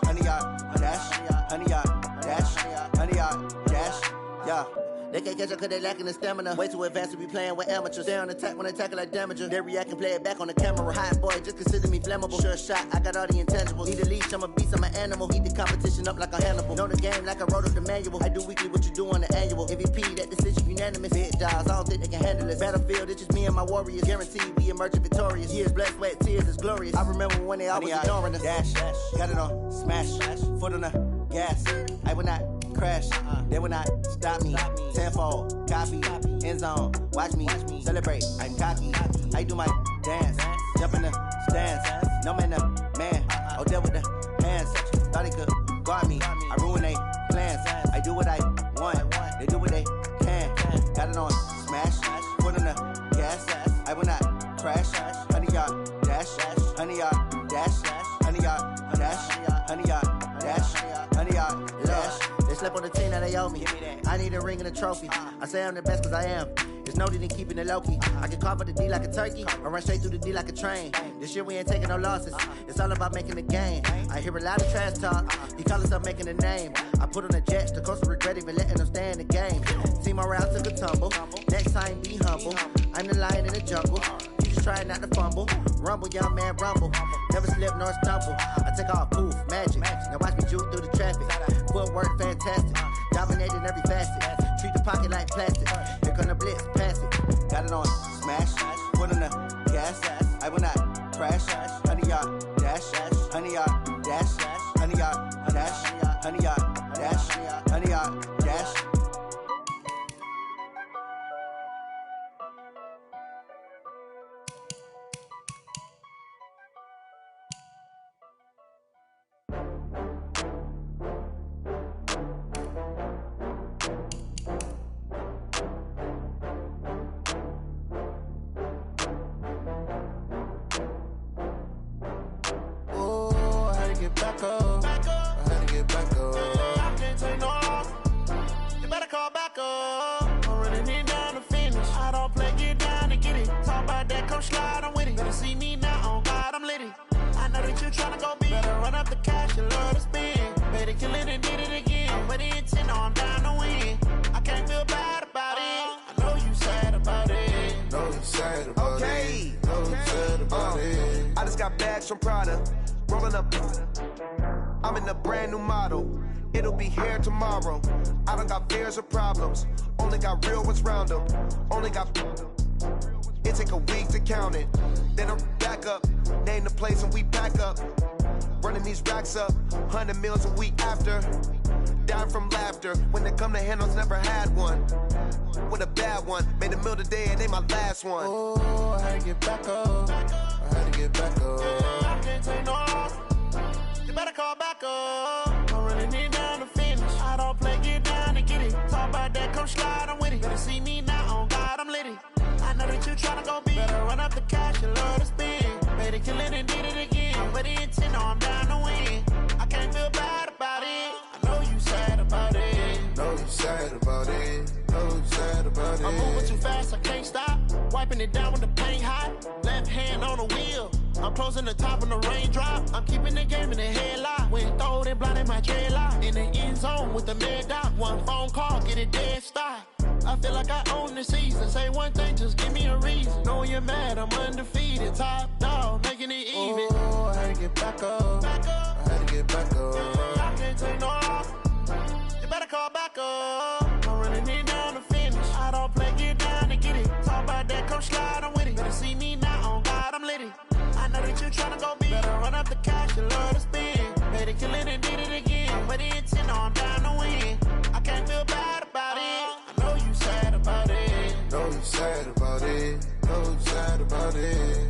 honey, y'all dash, honey, y'all dash, honey, y'all dash, yeah. They can't catch up cause they lacking the stamina. Way too advanced to be playing with amateurs. They on attack when they tackle like damager. They react and play it back on the camera. Hot boy, just consider me flammable. Sure shot, I got all the intangibles. Need a leash, I'm a beast, I'm an animal. Heat the competition up like a Hannibal. Know the game like I wrote up the manual. I do weekly what you do on the annual. MVP, that decision unanimous. Big dogs, I don't think they can handle it. Battlefield, it's just me and my warriors. Guaranteed we emerging victorious. Years, blood, sweat, tears, it's glorious. I remember when they always ignoring us. Dash, got it on smash, foot on the gas. I will not crash, they will not stop me. Tenfold, copy, end zone, watch me celebrate. I'm cocky, I do my dance, jump in the stands. No man, the man, oh, deal with the hands. Thought he could guard me, I ruin they plans. I do what I want, they do what they can. Got it on smash, foot on the gas. I will not crash, honey, y'all dash, honey, y'all dash, honey, y'all dash, honey, y'all dash, honey, y'all dash. They slept on the team that they owe me. I need a ring and a trophy. I say I'm the best cause I am. There's no need in keeping it low-key. I can carve up the D like a turkey or run straight through the D like a train. This year we ain't taking no losses. It's all about making the game. I hear a lot of trash talk. He call himself making a name. I put on the Jets. The coach will regret even letting them stay in the game. Team around took a tumble. Next time be humble. I'm the lion in the jungle. You just try not to fumble. Rumble, young man, rumble. Never slip nor stumble. I take off, poof, magic. Now watch me juke through the traffic. Footwork fantastic. Dominating every facet. Treat the pocket like plastic. Here come the blitz, pass it. Got it on smash, foot on the gas. I will not crash. Honey, y'all dash, honey, y'all dash, honey, y'all dash, honey, y'all dash, honey, y'all dash. Back up. I had to get back up. I can't take no loss. You better call back up. I'm running it down to finish. I don't play, get down to get it. Talk about that, come slide, I'm with it. Better see me now, on God, I'm litty. I know that you tryna go big. Better run up the cash, you love to spend. Better kill it and did it again. I'm with the intent, no, I'm down to win. I can't feel bad about it. I know you sad about it. Know you sad about it. Know you sad about it. I just got bags from Prada. Rolling up, I'm in a brand new model. It'll be here tomorrow. I don't got fears or problems. Only got real ones round them. Only got It take a week to count it. Then I'm back up, name the place and we pack up. Running these racks up, 100 meals a week after. Dying from laughter, when they come to handles, never had one. With a bad one, made a meal today and ain't my last one. Oh, I had to get back up. I had to get back up. I can't take no loss. You better call back up. I'm running it down to finish. I don't play, get down and get it. Talk about that, come slide, I'm with it. Better see me now, on God, I'm litty. I know that you tryna go big. Better run up the cash, you love to spend. Made it, kill it and did it again. But the intent, no, I'm down to win. I can't feel bad about it. I know you sad about it. Know you sad about it. Know you sad about it. I'm moving too fast, I can't stop. Wiping it down with the paint hot. Left hand on the wheel. I'm closing the top when the raindrop. I'm keeping the game in the headlock. When throwed and blinded my dreadlock. In the end zone with the mad dot. One phone call, get it dead stop. I feel like I own the season. Say one thing, just give me a reason. Knowing you're mad, I'm undefeated. Top dog, making it even. Oh, I had to get back up. I had to get back up. I can't take no loss. You better call back up. I'm running it down to finish. I don't play, get down and get it. Talk about that, come slide, I'm with it. Better see me now, on God, I'm litty. I know that you tryna go big. Better run up the cash, you love to spend. Made it, kill it and did it again. But the intent, no, I'm down to win. I can't feel bad about it. I know you sad about it. Know you sad about it. Know you sad about it.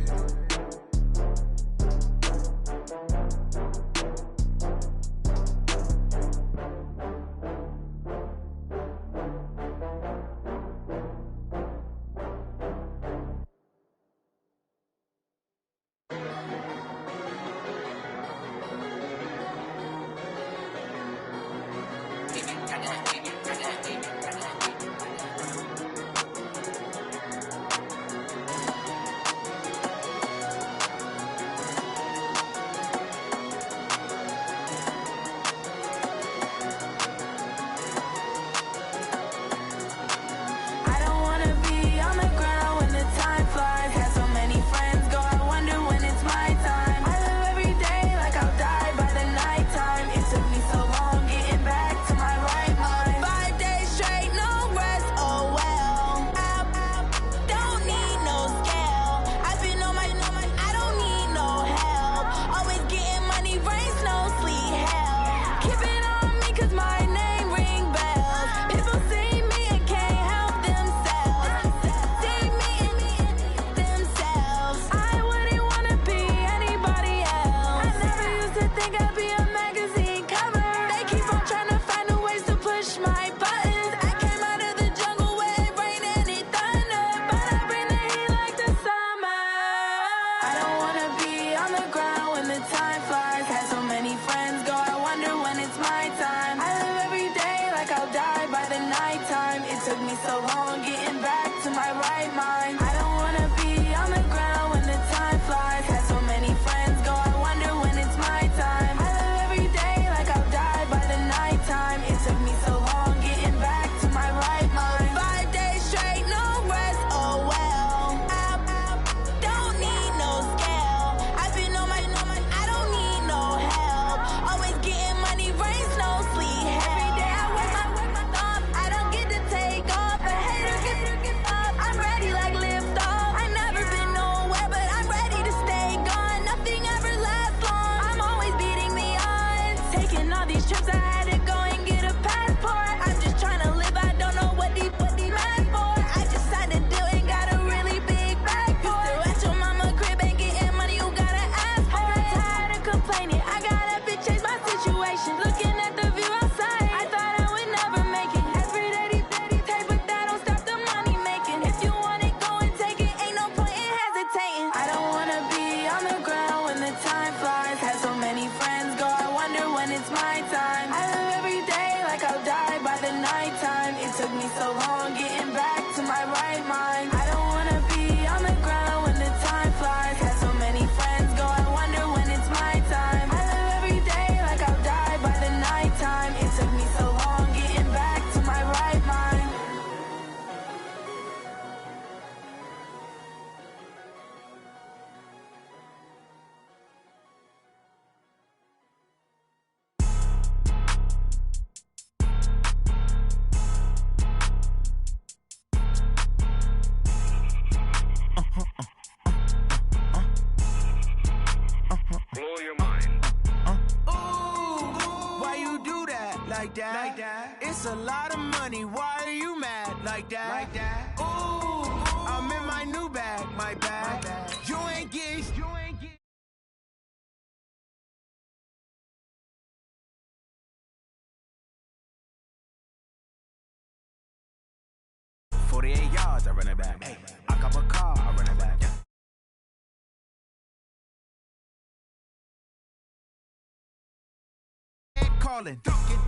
like that. It's a lot of money, why are you mad like that? Ooh, I'm in my new bag, my bag. You ain't get. 48 yards, I run it back. Hey, I cop a car, I run it back. Calling,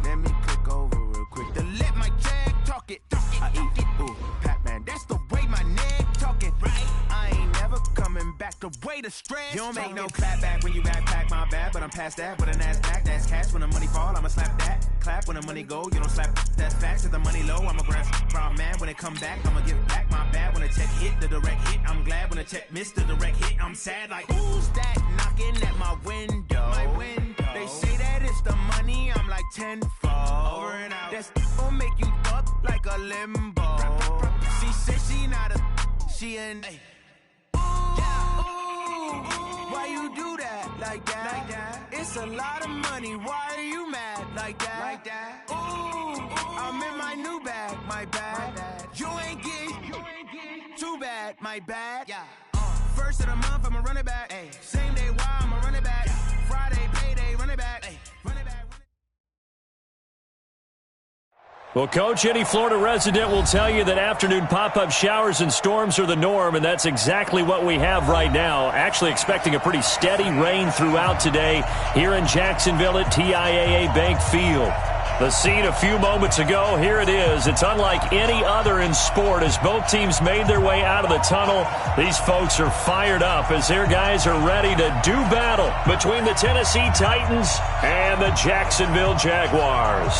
let me click over real quick. To let my jag talk it. I eat it, ooh, Pac-Man. That's the way my neck talking. Right? I ain't never coming back. The way the stress. You don't make no clap back when you backpack, my bad. But I'm past that. With an ass back, that's cash. When the money fall, I'ma slap that. Clap when the money go, you don't slap. That's facts. If the money low, I'ma grab from man. When it come back, I'ma give back my bad. When the check hit, the direct hit. I'm glad when the check missed the direct hit. I'm sad like, who's that knocking at my window? My window. They say that it's the money, I'm like tenfold. Over and out. That's gon' make you up like a limbo. She said she not a, she an. Ooh, why you do that like that? It's a lot of money, why are you mad like that? Ooh, I'm in my new bag, my bad. You ain't get too bad, my bad. First of the month, I'ma run it back. Same day, why I'ma run it back. Friday, payday, run it back. Run it back. Well, Coach, any Florida resident will tell you that afternoon pop-up showers and storms are the norm, and that's exactly what we have right now. Actually expecting a pretty steady rain throughout today here in Jacksonville at TIAA Bank Field. The scene a few moments ago, here it is. It's unlike any other in sport as both teams made their way out of the tunnel. These folks are fired up as their guys are ready to do battle between the Tennessee Titans and the Jacksonville Jaguars.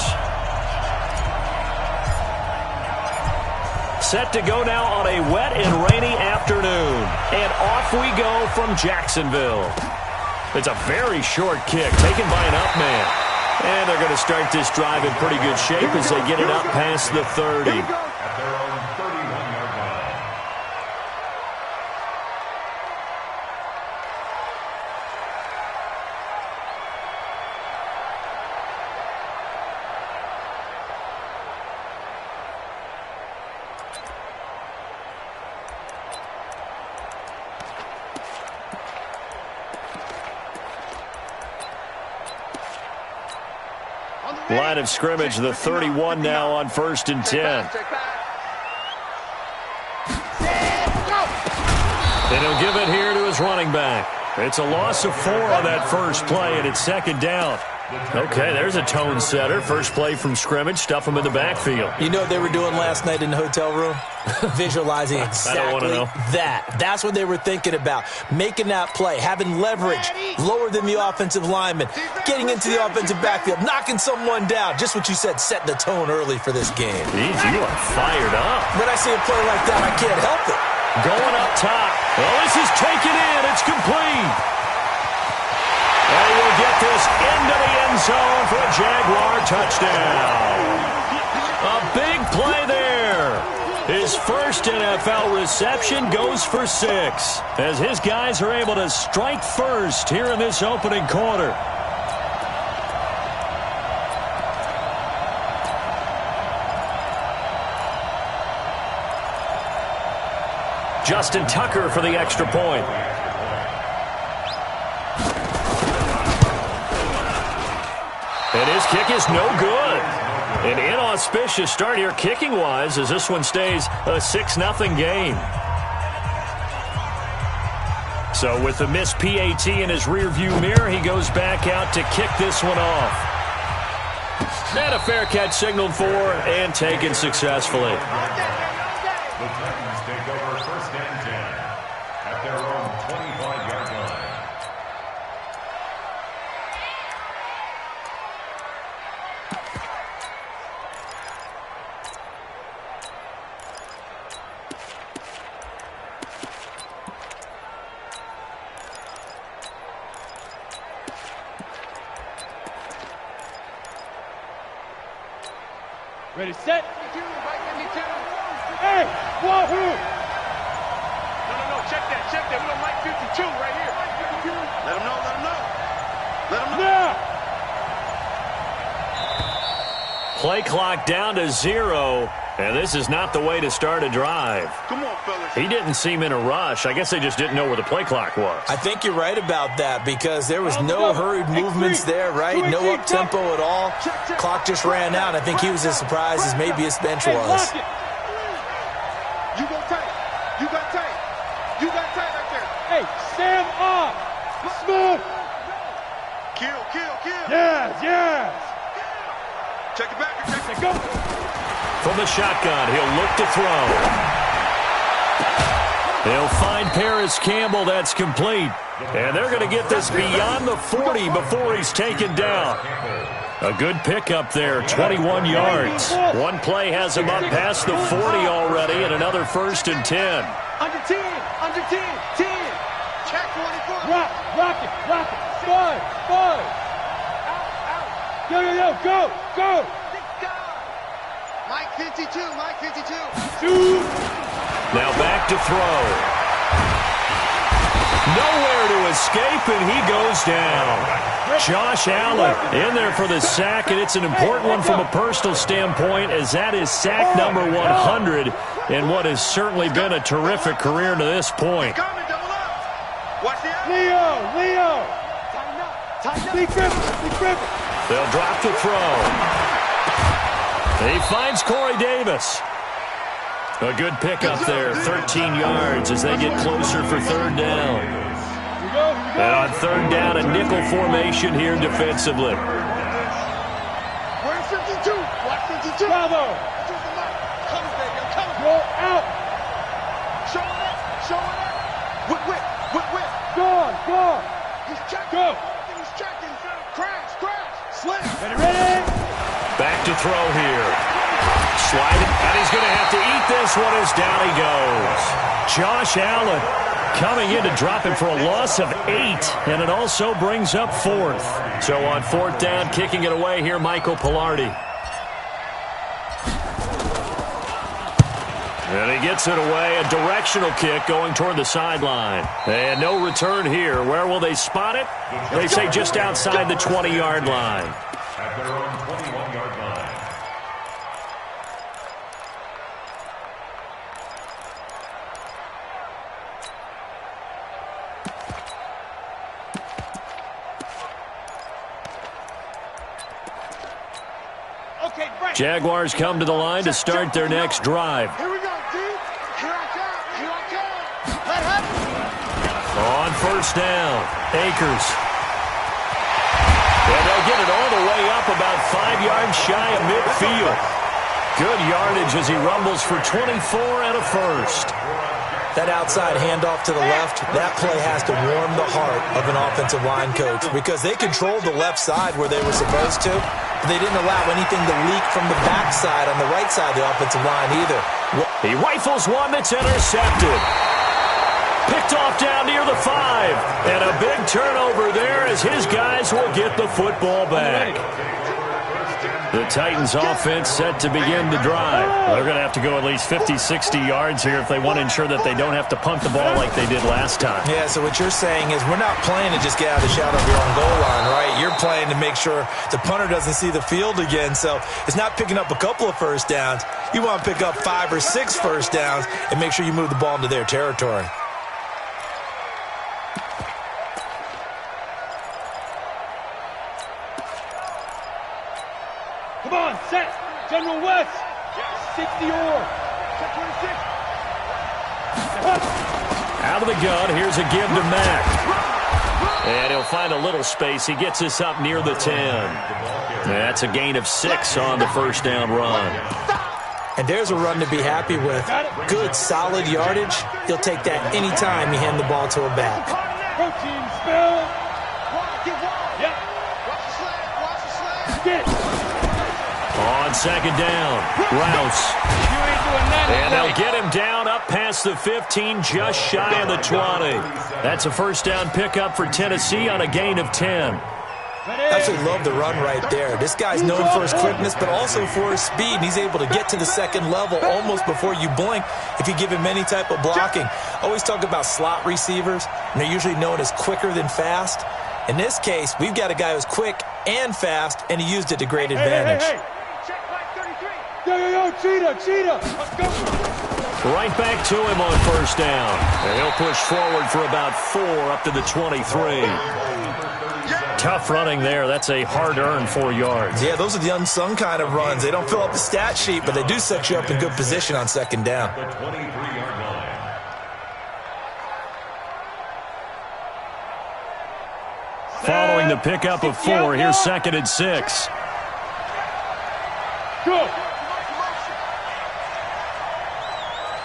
Set to go now on a wet and rainy afternoon. And off we go from Jacksonville. It's a very short kick taken by an up man. And they're going to start this drive in pretty good shape as they get it up past the 30. At their own 31-yard line. Line of scrimmage, the 31 now on 1st and 10. And he'll give it here to his running back. It's a loss of 4 on that first play, and it's 2nd down. Okay, there's a tone setter. First play from scrimmage, stuff him in the backfield. You know what they were doing last night in the hotel room? Visualizing exactly that. That's what they were thinking about. Making that play, having leverage, lower than the offensive lineman, getting into the offensive backfield, knocking someone down. Just what you said, set the tone early for this game. Jeez, you are fired up. When I see a play like that, I can't help it. Going up top. Well, this is taken in. It's complete. And we'll get this into the end zone for a Jaguar touchdown. A big play there. His first NFL reception goes for 6 as his guys are able to strike first here in this opening quarter. Justin Tucker for the extra point. And his kick is no good. An inauspicious start here kicking-wise as this one stays a 6-0 game. So with the missed PAT in his rearview mirror, he goes back out to kick this one off. And a fair catch signaled for and taken successfully. The Titans take over 1st and 10 at their own 25-yard line. Ready, set. Hey, wahoo! No, check that. We don't like 52 right here. Let him know. Now! Play clock down to 0, and this is not the way to start a drive. Come on, fellas. He didn't seem in a rush. I guess they just didn't know where the play clock was. I think you're right about that because there was no hurried movements there, right? No up-tempo at all. Clock just ran out. I think he was as surprised as maybe his bench was. You go tight. You got tight. You got tight right there. Hey, stand up. Smooth. Kill. Yes. Check it back. Check it. Go. From the shotgun, he'll look to throw. He'll find Paris Campbell. That's complete. And they're going to get this beyond the 40 before he's taken down. A good pickup there, 21 yards. One play has him up past the 40 already, and another 1st and 10. Under 10. 10. Check 44. Rock it. Spud. Out. Go. Mike 52. Shoot. Now back to throw. Nowhere to escape, and he goes down. Josh Allen in there for the sack, and it's an important one from a personal standpoint, as that is sack number 100 in what has certainly been a terrific career to this point. Watch the Leo. Tighten up. Big Griffin. They'll drop to throw. He finds Corey Davis. A good pickup there, 13 yards as they get closer for 3rd down. And on 3rd down, a nickel formation here defensively. Where's 52? Watch 52. Bravo. Come, baby. Roll out. Show it up. Whip. Go. He's checking. Go. He's checking. Crash. Slam. Ready? Back to throw here. Sliding, and he's going to have to eat this one as down he goes. Josh Allen coming in to drop him for a loss of 8, and it also brings up 4th. So on 4th down, kicking it away here, Michael Pilardi. And he gets it away, a directional kick going toward the sideline. And no return here. Where will they spot it? They say just outside the 20-yard line. At their own 21-yard line. Jaguars come to the line to start their next drive. Here we go, dude. Here I come. Let happen. On 1st down, Akers. And they'll get it all the way up about 5 yards shy of midfield. Good yardage as he rumbles for 24 and a 1st. That outside handoff to the left, that play has to warm the heart of an offensive line coach because they controlled the left side where they were supposed to. But they didn't allow anything to leak from the backside on the right side of the offensive line either. He rifles one that's intercepted. Picked off down near the 5. And a big turnover there as his guys will get the football back. The Titans offense set to begin the drive. They're going to have to go at least 50, 60 yards here if they want to ensure that they don't have to punt the ball like they did last time. Yeah, so what you're saying is we're not playing to just get out of the shadow of your own goal line, right? You're playing to make sure the punter doesn't see the field again. So it's not picking up a couple of 1st downs. You want to pick up 5 or 6 1st downs and make sure you move the ball into their territory. Come on, set. General West. 60 or. Check 26. Out of the gun, here's a give to Mack. And he'll find a little space. He gets us up near the 10. That's a gain of 6 on the 1st down run. And there's a run to be happy with. Good, solid yardage. He'll take that anytime you hand the ball to a back. Protein spill. Yep. Get. On 2nd down, Rouse. And they'll get him down up past the 15, just shy of the 20. That's a 1st down pickup for Tennessee on a gain of 10. Absolutely love the run right there. This guy's known for his quickness, but also for his speed. And he's able to get to the 2nd level almost before you blink if you give him any type of blocking. Always talk about slot receivers, and they're usually known as quicker than fast. In this case, we've got a guy who's quick and fast, and he used it to great advantage. Check my go, Cheetah, Cheetah. Let's go. Right back to him on first down. And he'll push forward for about 4 up to the 23. Tough running there. That's a hard-earned 4 yards. Yeah, those are the unsung kind of runs. They don't fill up the stat sheet, but they do set you up in good position on second down. The 23-yard line. Following the pickup of 4, here's 2nd and 6. Go.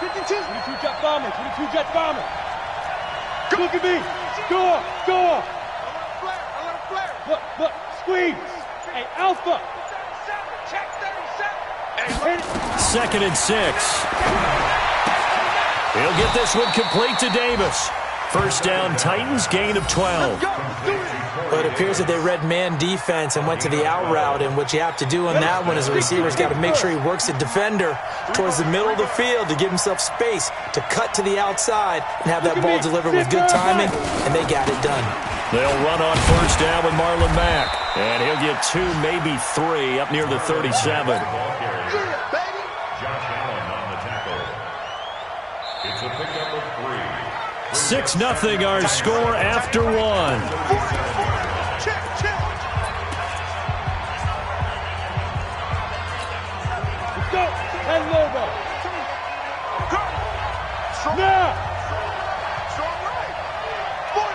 52 Jet Bomber, 22 Jet Bomber. Look at me. Go. Look, squeeze. Hey, Alpha. Check 37. 2nd and 6. He'll get this one complete to Davis. First down, Titans, gain of 12. But it appears that they read man defense and went to the out route, and what you have to do on that one is the receiver's got to make sure he works the defender towards the middle of the field to give himself space to cut to the outside and have that ball delivered with good timing, and they got it done. They'll run on first down with Marlon Mack, and he'll get 2, maybe 3 up near the 37. Josh Allen on the tackle. It's a pickup of 3. 6-0 our score after 1. Go. And Lobo. Now.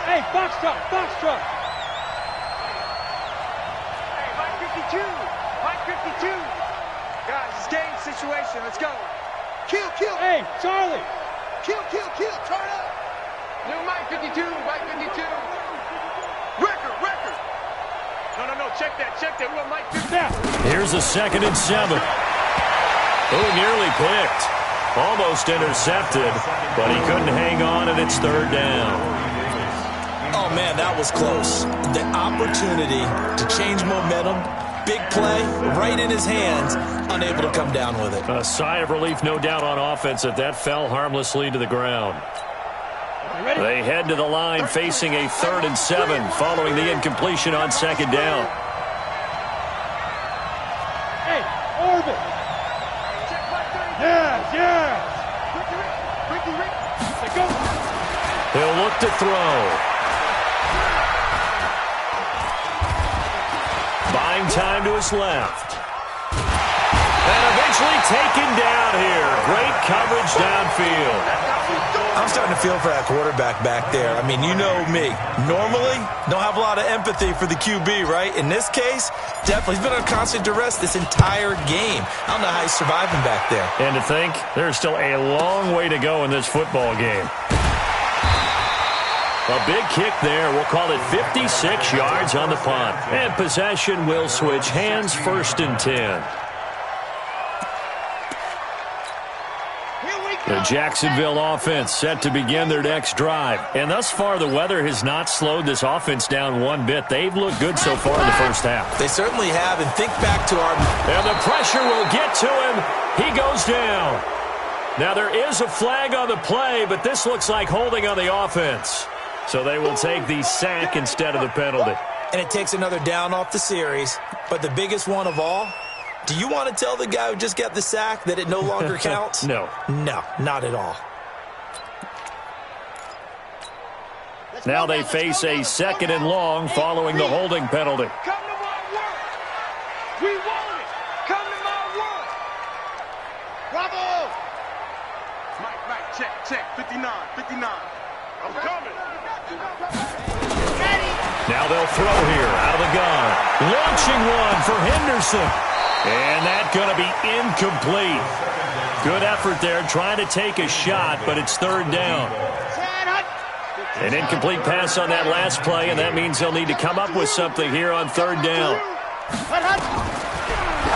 Hey, box truck. Hey, Mike 52. Guys, it's game situation. Let's go. Kill. Hey, Charlie. Kill. Turn up. New Mike 52. Record. No. Check that. We want Mike 52. Here's a 2nd and 7. Oh, nearly picked. Almost intercepted, but he couldn't hang on, and it's 3rd down. Oh, man, that was close. The opportunity to change momentum, big play, right in his hands, unable to come down with it. A sigh of relief, no doubt, on offense that fell harmlessly to the ground. They head to the line facing a 3rd and 7 following the incompletion on 2nd down. Hey, Orbit. Yes. Go. He'll look to throw. Buying time to his left. And eventually taken down here. Great coverage downfield. I'm starting to feel for that quarterback back there. I mean, you know me. Normally, don't have a lot of empathy for the QB, right? In this case, definitely. He's been on constant duress this entire game. I don't know how he's surviving back there. And to think, there's still a long way to go in this football game. A big kick there. We'll call it 56 yards on the punt. And possession will switch hands, 1st and 10. The Jacksonville offense set to begin their next drive. And thus far, the weather has not slowed this offense down one bit. They've looked good so far in the first half. They certainly have. And think back to our... And the pressure will get to him. He goes down. Now, there is a flag on the play, but this looks like holding on the offense. So they will take the sack instead of the penalty. And it takes another down off the series. But the biggest one of all... Do you want to tell the guy who just got the sack that it no longer counts? No. No, not at all. Now they face a 2nd and long following the holding penalty. Come to my work. We want it. Come to my work. Bravo. Mike, check. 59. I'm coming. Now they'll throw here out of the gun. Launching one for Henderson. And that's going to be incomplete. Good effort there trying to take a shot, but it's 3rd down. An incomplete pass on that last play, and that means they'll need to come up with something here on 3rd down.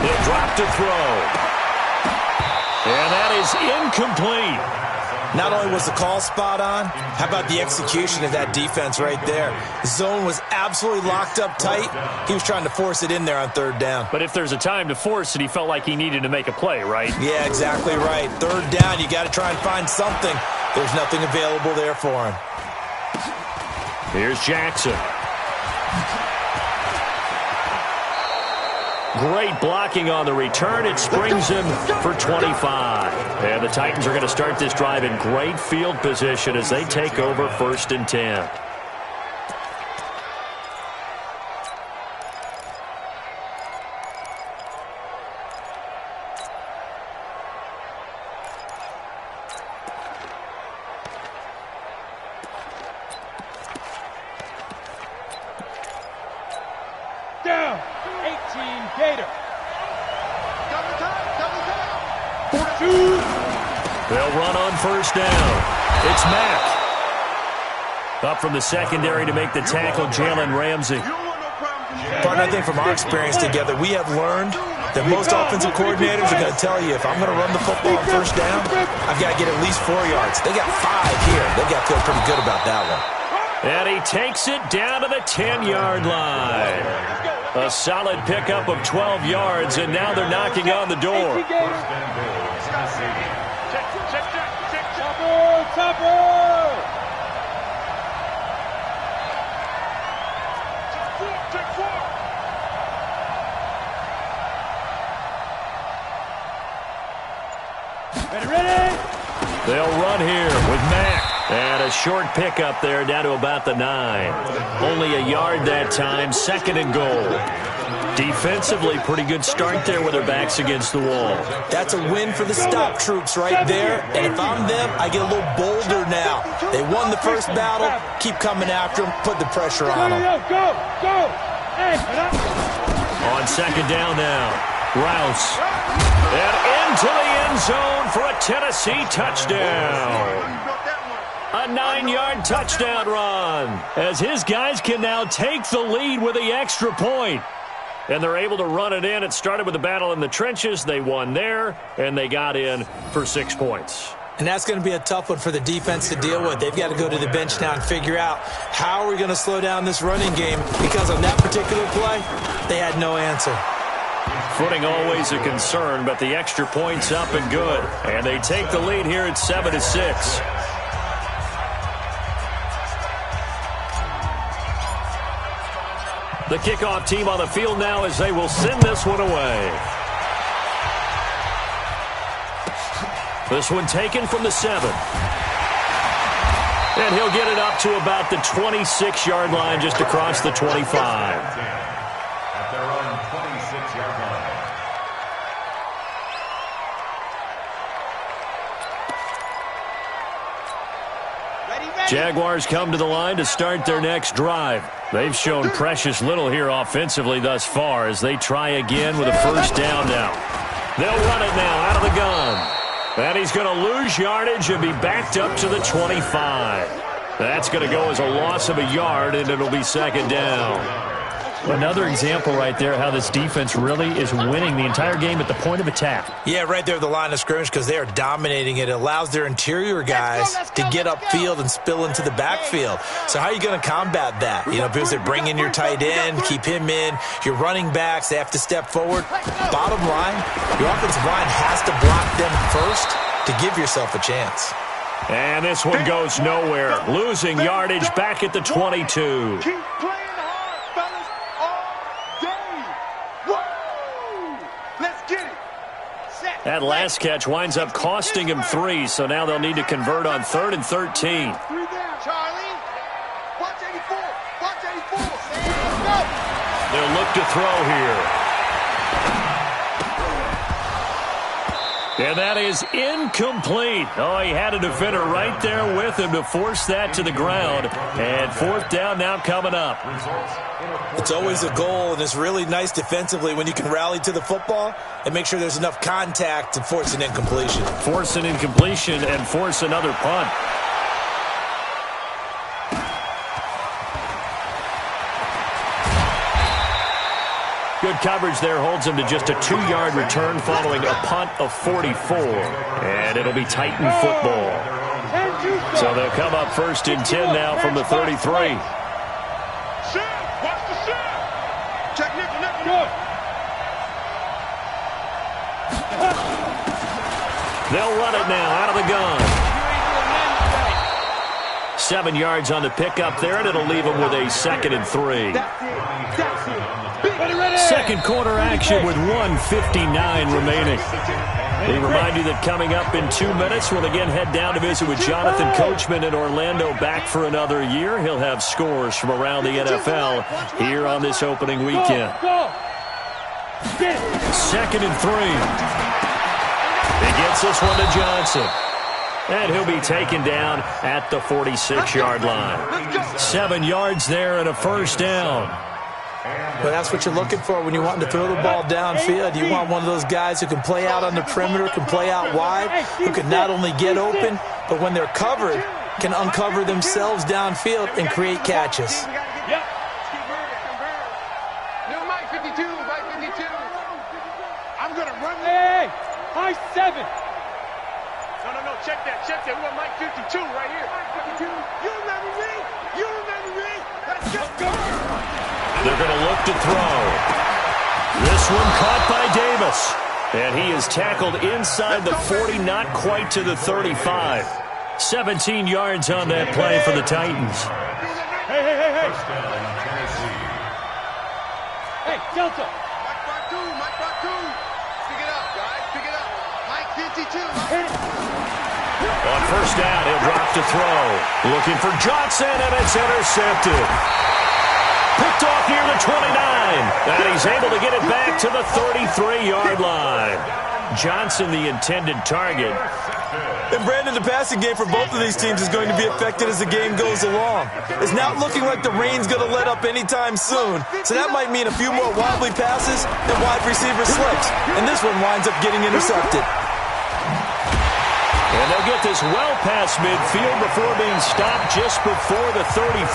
He'll drop to throw. And that is incomplete. Not only was the call spot on, how about the execution of that defense right there? The zone was absolutely locked up tight. He was trying to force it in there on 3rd down. But if there's a time to force it, he felt like he needed to make a play, right? Yeah, exactly right. 3rd down, you got to try and find something. There's nothing available there for him. Here's Jackson. Great blocking on the return. It springs him for 25. And the Titans are going to start this drive in great field position as they take over 1st and 10. Down. 18 Gator. They'll run on 1st down. It's Mack. Up from the secondary to make the tackle, Jalen Ramsey. Partner, I think from our experience together, we have learned that most offensive coordinators are going to tell you, if I'm going to run the football on 1st down, I've got to get at least 4 yards. They got 5 here. They got to feel pretty good about that one. And he takes it down to the 10-yard line. A solid pickup of 12 yards, and now they're knocking on the door. Ready? They'll run here with Mack. And a short pickup there down to about the 9. Only a yard that time, 2nd and goal. Defensively, pretty good start there with their backs against the wall. That's a win for the stop troops right there. And if I'm them, I get a little bolder now. They won the first battle. Keep coming after them. Put the pressure on them. Go. Hey, on 2nd down now, Rouse. And into the end zone for a Tennessee touchdown. A 9-yard touchdown run as his guys can now take the lead with the extra point. And they're able to run it in. It started with a battle in the trenches. They won there, and they got in for 6 points. And that's going to be a tough one for the defense to deal with. They've got to go to the bench now and figure out how are we going to slow down this running game, because on that particular play, they had no answer. Footing always a concern, but the extra point's up and good. And they take the lead here at 7-6. The kickoff team on the field now as they will send this one away. This one taken from the 7. And he'll get it up to about the 26-yard line, just across the 25. At their own 26-yard line. Jaguars come to the line to start their next drive. They've shown precious little here offensively thus far as they try again with a 1st down now. They'll run it now out of the gun. And he's going to lose yardage and be backed up to the 25. That's going to go as a loss of a yard, and it'll be 2nd down. Another example right there how this defense really is winning the entire game at the point of attack. Yeah, right there at the line of scrimmage, because they are dominating it. It allows their interior guys to get upfield and spill into the backfield. So how are you going to combat that? You know, because they bring in your tight end, keep him in. Your running backs, they have to step forward. Bottom line, your offensive line has to block them first to give yourself a chance. And this one goes nowhere. Losing yardage back at the 22. Keep playing hard, fellas, all day. Woo! Let's get it. Set. That last catch winds up costing him 3, so now they'll need to convert on 3rd and 13. 3 down. Charlie, watch 84. Watch 84. Let's go. They'll look to throw here. And that is incomplete. Oh, he had a defender right there with him to force that to the ground. And 4th down now coming up. It's always a goal, and it's really nice defensively when you can rally to the football and make sure there's enough contact to force an incompletion. Force an incompletion and force another punt. Good coverage there holds him to just a 2-yard return following a punt of 44. And it'll be Titan football. So they'll come up 1st and 10 now from the 33. Watch the shot. Check nickel. They'll run it now out of the gun. 7 yards on the pickup there, and it'll leave him with a 2nd and 3. Second quarter action with 1:59 remaining. We remind you that coming up in 2 minutes, we'll again head down to visit with Jonathan Coachman in Orlando, back for another year. He'll have scores from around the NFL here on this opening weekend. 2nd and 3. He gets this one to Johnson. And he'll be taken down at the 46-yard line. 7 yards there and a first down. But that's what you're looking for when you want to throw the ball downfield. You want one of those guys who can play out on the perimeter, can play out wide, who can not only get open, but when they're covered, can uncover themselves downfield and create catches. Mike 52, Mike 52. I'm going to run. Hey, high 7. No, check that. We got Mike 52 right here. Mike 52. You remember me? Let's go. They're going to look to throw. This one caught by Davis. And he is tackled inside the 40, not quite to the 35. 17 yards on that play for the Titans. Hey. Hey, Delta. Mike Bartu. Pick it up, guys. Pick it up. Mike 52. On first down, he'll drop to throw. Looking for Johnson, and it's intercepted. Picked off near the 29, and he's able to get it back to the 33-yard line. Johnson, the intended target. And Brandon, the passing game for both of these teams is going to be affected as the game goes along. It's not looking like the rain's going to let up anytime soon, so that might mean a few more wobbly passes and wide receiver slips. And this one winds up getting intercepted. And they'll get this well past midfield before being stopped just before the 35.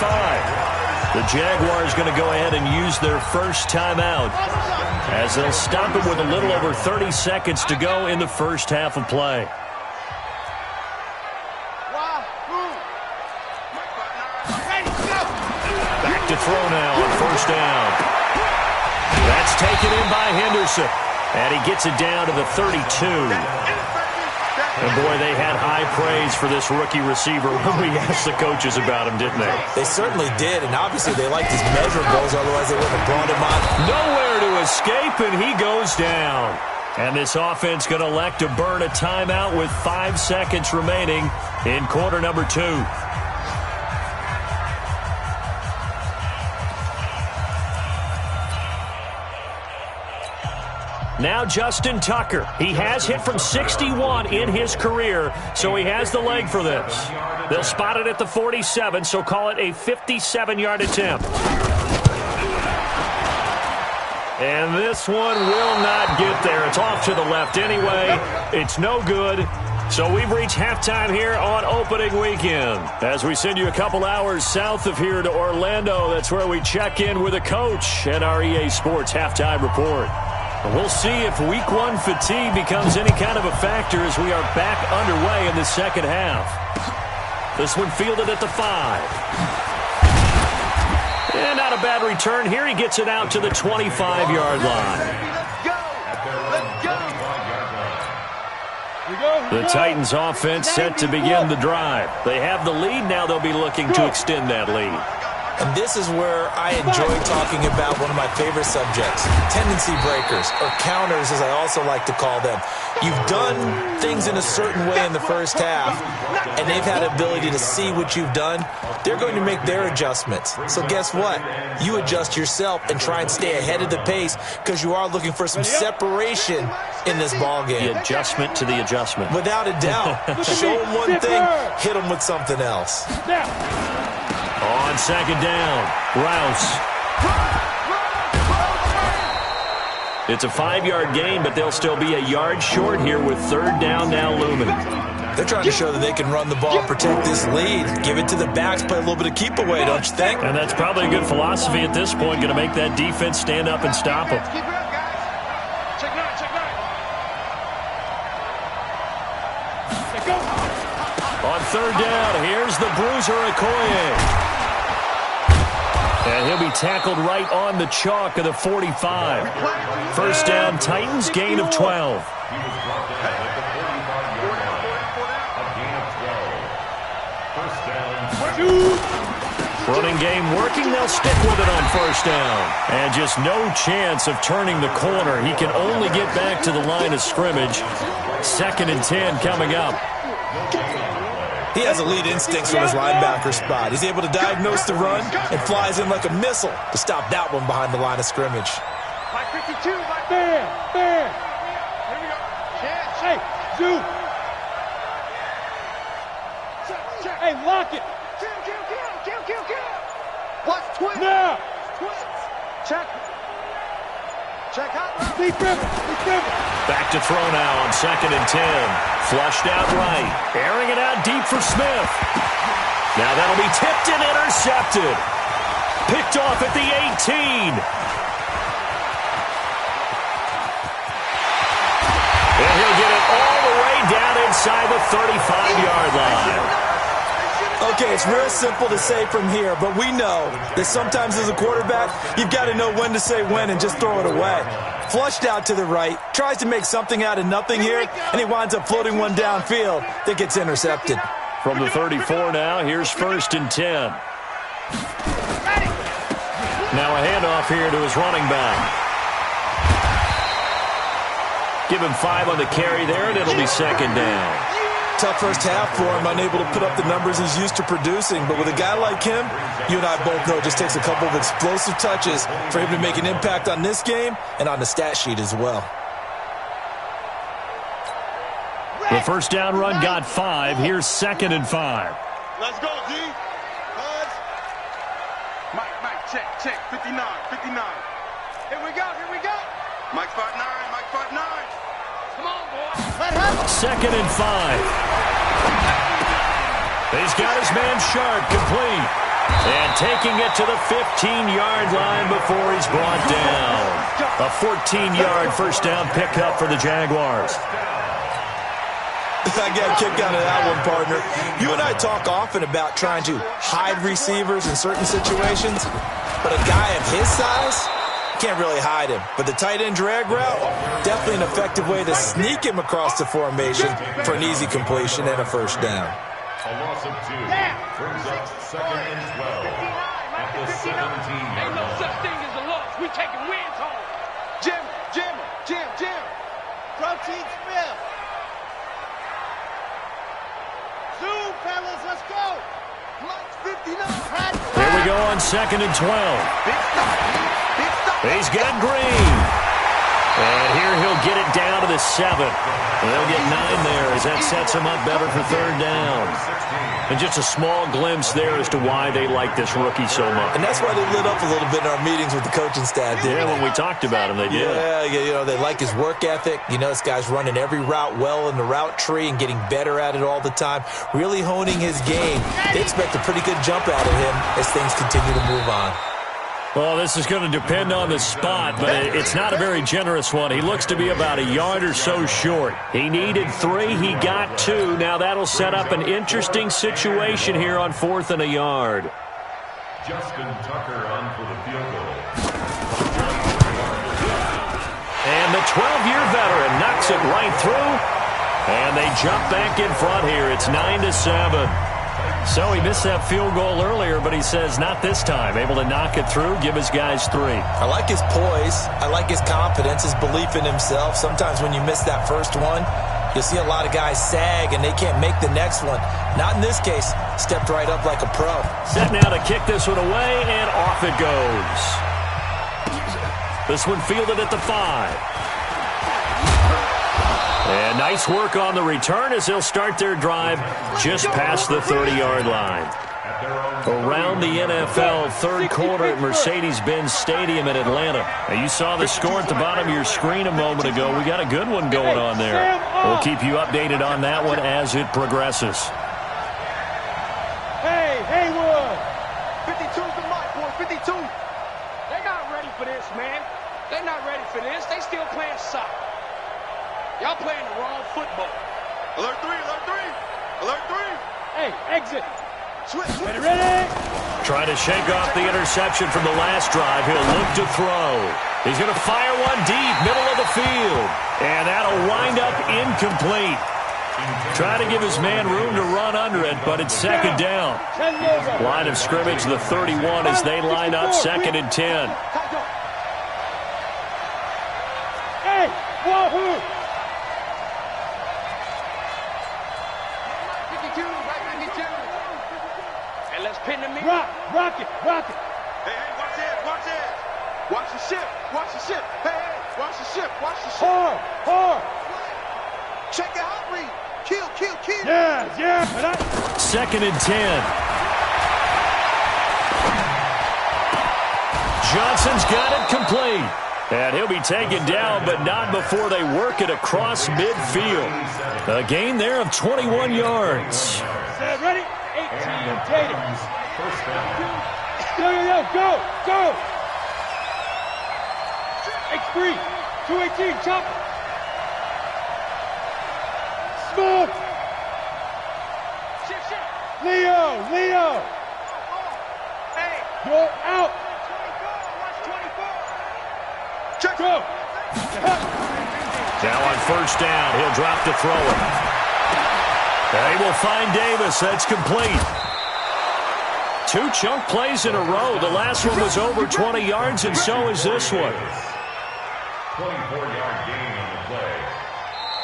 The Jaguars going to go ahead and use their first timeout as they'll stop him with a little over 30 seconds to go in the first half of play. Back to throw now on first down. That's taken in by Henderson. And he gets it down to the 32. And, boy, they had high praise for this rookie receiver when we asked the coaches about him, didn't they? They certainly did, and obviously they liked his measurables, otherwise they wouldn't have brought him on. Nowhere to escape, and he goes down. And this offense going to elect to burn a timeout with 5 seconds remaining in quarter number 2. Now Justin Tucker. He has hit from 61 in his career, so he has the leg for this. They'll spot it at the 47, so call it a 57-yard attempt. And this one will not get there. It's off to the left anyway. It's no good. So we've reached halftime here on opening weekend. As we send you a couple hours south of here to Orlando, that's where we check in with a coach and our EA Sports halftime report. We'll see if week 1 fatigue becomes any kind of a factor as we are back underway in the second half. This one fielded at the 5. And not a bad return here. He gets it out to the 25-yard line. The Titans offense set to begin the drive. They have the lead. Now they'll be looking to extend that lead. And this is where I enjoy talking about one of my favorite subjects, tendency breakers, or counters as I also like to call them. You've done things in a certain way in the first half, and they've had ability to see what you've done. They're going to make their adjustments. So guess what? You adjust yourself and try and stay ahead of the pace because you are looking for some separation in this ball game. The adjustment to the adjustment. Without a doubt. Show them one thing, hit them with something else. On second down, Rouse. It's a 5-yard gain, but they'll still be a yard short here with third down now looming. They're trying to show that they can run the ball and protect this lead. Give it to the backs, play a little bit of keep away, don't you think? And that's probably a good philosophy at this point, going to make that defense stand up and stop them. Keep it up, guys. Check 9, check 9. Let's go. On third down, here's the bruiser, Okoye. And he'll be tackled right on the chalk of the 45. First down, Titans, gain of 12. Running game working. They'll stick with it on first down. And just no chance of turning the corner. He can only get back to the line of scrimmage. 2nd and 10 coming up. He has elite instincts from his linebacker spot. He's able to diagnose the run and flies in like a missile to stop that one behind the line of scrimmage. Mike 52, Mike. Bam, bam. Here we go. Hey, zoom. Check. Hey, lock it. Kill. Watch twins. Now. Twins. Check. Deep river. Back to throw now on 2nd and 10. Flushed out right. Airing it out deep for Smith. Now that'll be tipped and intercepted. Picked off at the 18. And he'll get it all the way down inside the 35-yard line. Okay, it's real simple to say from here, but we know that sometimes as a quarterback, you've got to know when to say when and just throw it away. Flushed out to the right, tries to make something out of nothing here, and he winds up floating one downfield that gets intercepted. From the 34 now, here's 1st and 10. Now a handoff here to his running back. Give him 5 on the carry there, and it'll be 2nd down. Tough first half for him, unable to put up the numbers he's used to producing. But with a guy like him, you and I both know it just takes a couple of explosive touches for him to make an impact on this game and on the stat sheet as well. The first down run got 5. Here's 2nd and 5. Let's go, G. Mike, check. 59. Here we go. Mike 5'9", Mike 5'9". Come on, boy. 2nd and 5. He's got his man Sharp complete. And taking it to the 15-yard line before he's brought down. A 14-yard first down pickup for the Jaguars. I got a kick out of that one, partner. You and I talk often about trying to hide receivers in certain situations, but a guy of his size can't really hide him. But the tight end drag route, definitely an effective way to sneak him across the formation for an easy completion and a first down. A loss of 2 brings up 2nd and 12 at the 17-yard Ain't no line. such thing as a loss. We taking wins home. Jim. Protein Smith. Zoom, fellas, let's go. Mike 59. Here we go on 2nd and 12. He's got Green. And here he'll get it down to the 7. They'll get 9 there as that sets him up better for 3rd down. And just a small glimpse there as to why they like this rookie so much. And that's why they lit up a little bit in our meetings with the coaching staff. Yeah, when we talked about him, they did. Yeah, you know, they like his work ethic. You know, this guy's running every route well in the route tree and getting better at it all the time, really honing his game. They expect a pretty good jump out of him as things continue to move on. Well, this is going to depend on the spot, but it's not a very generous one. He looks to be about a yard or so short. He needed 3. He got 2. Now that'll set up an interesting situation here on 4th and a yard. Justin Tucker on for the field goal. And the 12-year veteran knocks it right through. And they jump back in front here. It's 9-7. So he missed that field goal earlier, but he says not this time. Able to knock it through, give his guys 3. I like his poise. I like his confidence, his belief in himself. Sometimes when you miss that first one, you'll see a lot of guys sag and they can't make the next one. Not in this case. Stepped right up like a pro. Set now to kick this one away, and off it goes. This one fielded at the 5. And nice work on the return as they'll start their drive just past the 30-yard line. Around the NFL third quarter at Mercedes-Benz Stadium in Atlanta. Now, you saw the score at the bottom of your screen a moment ago. We got a good one going on there. We'll keep you updated on that one as it progresses. Hey, Haywood. 52's the mark, boy. 52. They're not ready for this, man. They're not ready for this. They still playing soccer. Y'all playing the wrong football. Alert 3, alert 3. Alert 3. Hey, exit. Ready? Trying to shake off the interception from the last drive. He'll look to throw. He's going to fire one deep, middle of the field. And that'll wind up incomplete. Try to give his man room to run under it, but it's second down. Line of scrimmage, the 31, as they line up second and 10. Hey, wahoo! 52, right 52. And let's pin the meat. Rock it. Hey, watch it. Watch the ship. Hey, watch the ship. Hard. Check the out read. Kill. Yeah. Second and 10. Johnson's got it complete. And he'll be taken down, but not before they work it across midfield. A gain there of 21 yards. Ready? 18, Tatum. Go. X3, 218, chop. Smoke. Leo. Hey. You're out. 24. Check. Go. Now on first down, he'll drop to throw it. They will find Davis. That's complete. 2 chunk plays in a row. The last one was over 20 yards, and so is this one. 24-yard gain on the play.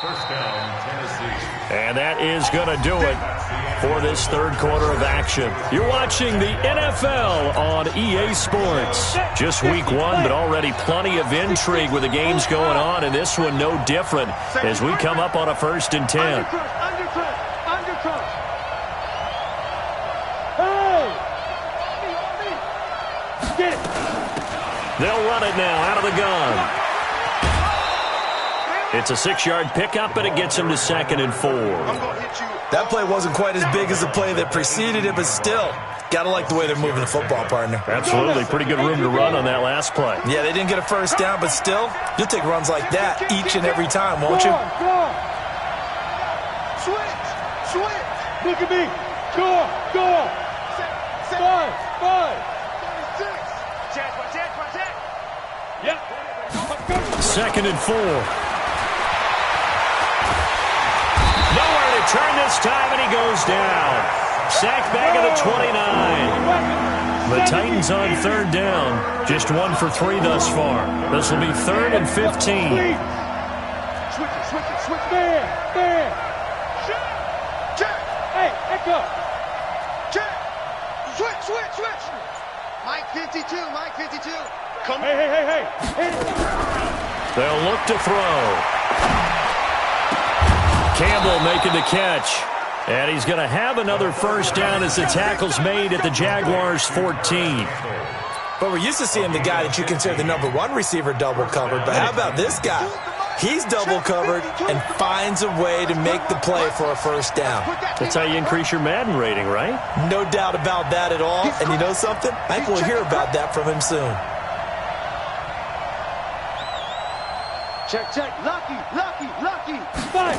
First down, Tennessee. And that is going to do it for this third quarter of action. You're watching the NFL on EA Sports. Just week 1, but already plenty of intrigue with the games going on, and this one no different as we come up on a first and 10. Undercross. Hey! Get it. They'll run it now out of the gun. It's a 6-yard pickup, and it gets him to second and 4. That play wasn't quite as big as the play that preceded it, but still, got to like the way they're moving the football, partner. Absolutely. Pretty good room to run on that last play. Yeah, they didn't get a first down, but still, you'll take runs like that each and every time, won't you? Switch. Look at me. Go. 5. Yep. Second and 4. Nowhere to turn this time, and he goes down. Sacked back at the 29. The Titans on third down. Just 1 for 3 thus far. This will be 3rd and 15. Switch. Man. Check. Hey, echo. Check. Switch. Mike 52. Come Hey. They'll look to throw. Campbell making the catch. And he's going to have another first down as the tackle's made at the Jaguars' 14. But we're used to seeing the guy that you consider the number 1 receiver double covered. But how about this guy? He's double covered and finds a way to make the play for a first down. That's how you increase your Madden rating, right? No doubt about that at all. And you know something? I think we'll hear about that from him soon. Check. Lucky. Fight.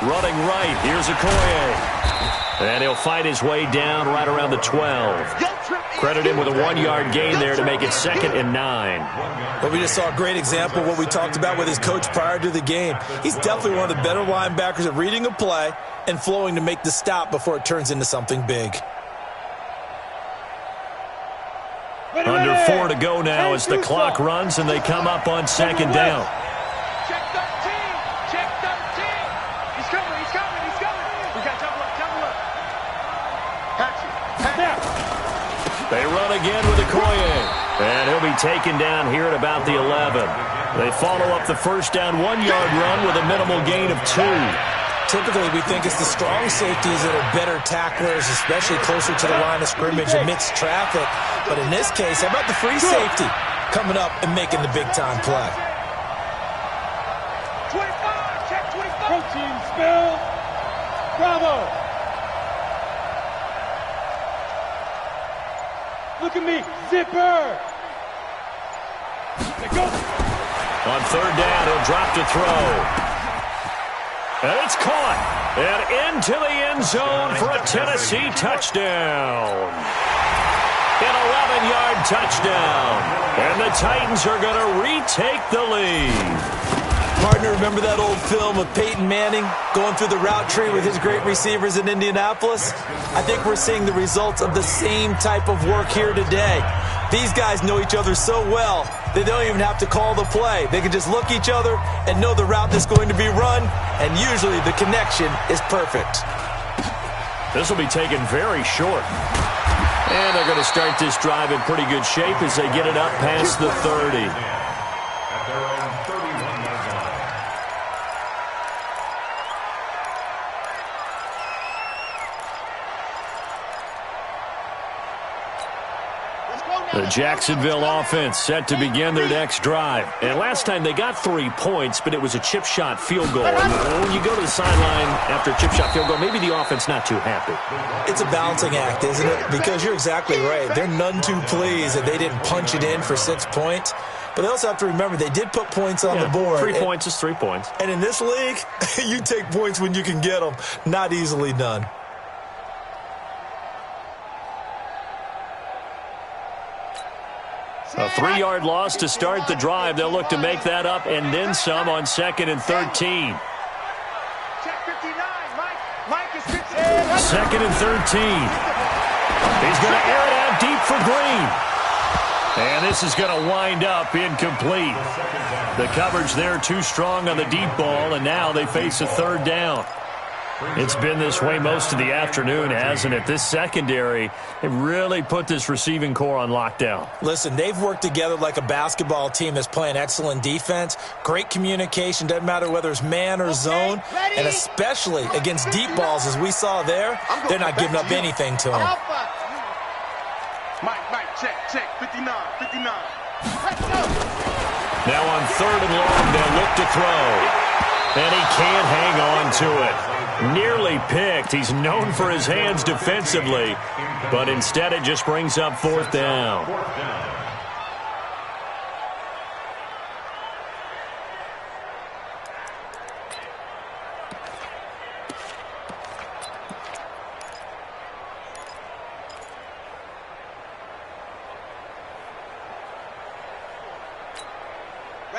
Running right. Here's Okoye. And he'll fight his way down right around the 12. Credit him with a 1-yard gain there to make it 2nd and 9. But we just saw a great example of what we talked about with his coach prior to the game. He's definitely one of the better linebackers at reading a play and flowing to make the stop before it turns into something big. Under 4 to go now as the clock runs and they come up on second down. Check 13. He's coming. We got double up. Catch it. They run again with Okoye. And he'll be taken down here at about the 11. They follow up the first down 1-yard run with a minimal gain of 2. Typically, we think it's the strong safeties that are better tacklers, especially closer to the line of scrimmage amidst traffic. But in this case, how about the free safety coming up and making the big-time play? 25. Check 25. Protein spill. Bravo. Look at me. Zipper. Let go. On third down, he'll drop to throw. And it's caught. And into the end zone for a Tennessee touchdown. An 11-yard touchdown. And the Titans are going to retake the lead. Partner, remember that old film of Peyton Manning going through the route tree with his great receivers in Indianapolis? I think we're seeing the results of the same type of work here today. These guys know each other so well, they don't even have to call the play. They can just look each other and know the route that's going to be run, and usually the connection is perfect. This will be taken very short. And they're going to start this drive in pretty good shape as they get it up past the 30. At their own 31-yard line. The Jacksonville offense set to begin their next drive. And last time they got 3 points, but it was a chip shot field goal. And when you go to the sideline after a chip shot field goal, maybe the offense not too happy. It's a balancing act, isn't it? Because you're exactly right. They're none too pleased that they didn't punch it in for 6 points. But they also have to remember they did put points on the board. 3 points is 3 points. And in this league, you take points when you can get them. Not easily done. A 3-yard loss to start the drive. They'll look to make that up and then some on 2nd and 13. Check 59. Mike is 15. 2nd and 13. He's going to air it out deep for Green. And this is going to wind up incomplete. The coverage there too strong on the deep ball, and now they face a 3rd down. It's been this way most of the afternoon, hasn't it? This secondary, they really put this receiving core on lockdown. Listen, they've worked together like a basketball team that's playing excellent defense. Great communication, doesn't matter whether it's man or zone. And especially against deep balls, as we saw there, they're not giving up anything to them. Mike, check, 59. Now on 3rd and long, they'll look to throw. And he can't hang on to it. Nearly picked. He's known for his hands defensively, but instead it just brings up 4th down.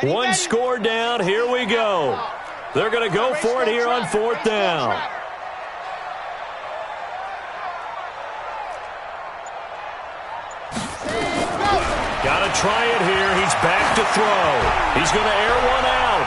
One score down. Here we go. They're going to go for it here on 4th down. Got to try it here. He's back to throw. He's going to air one out.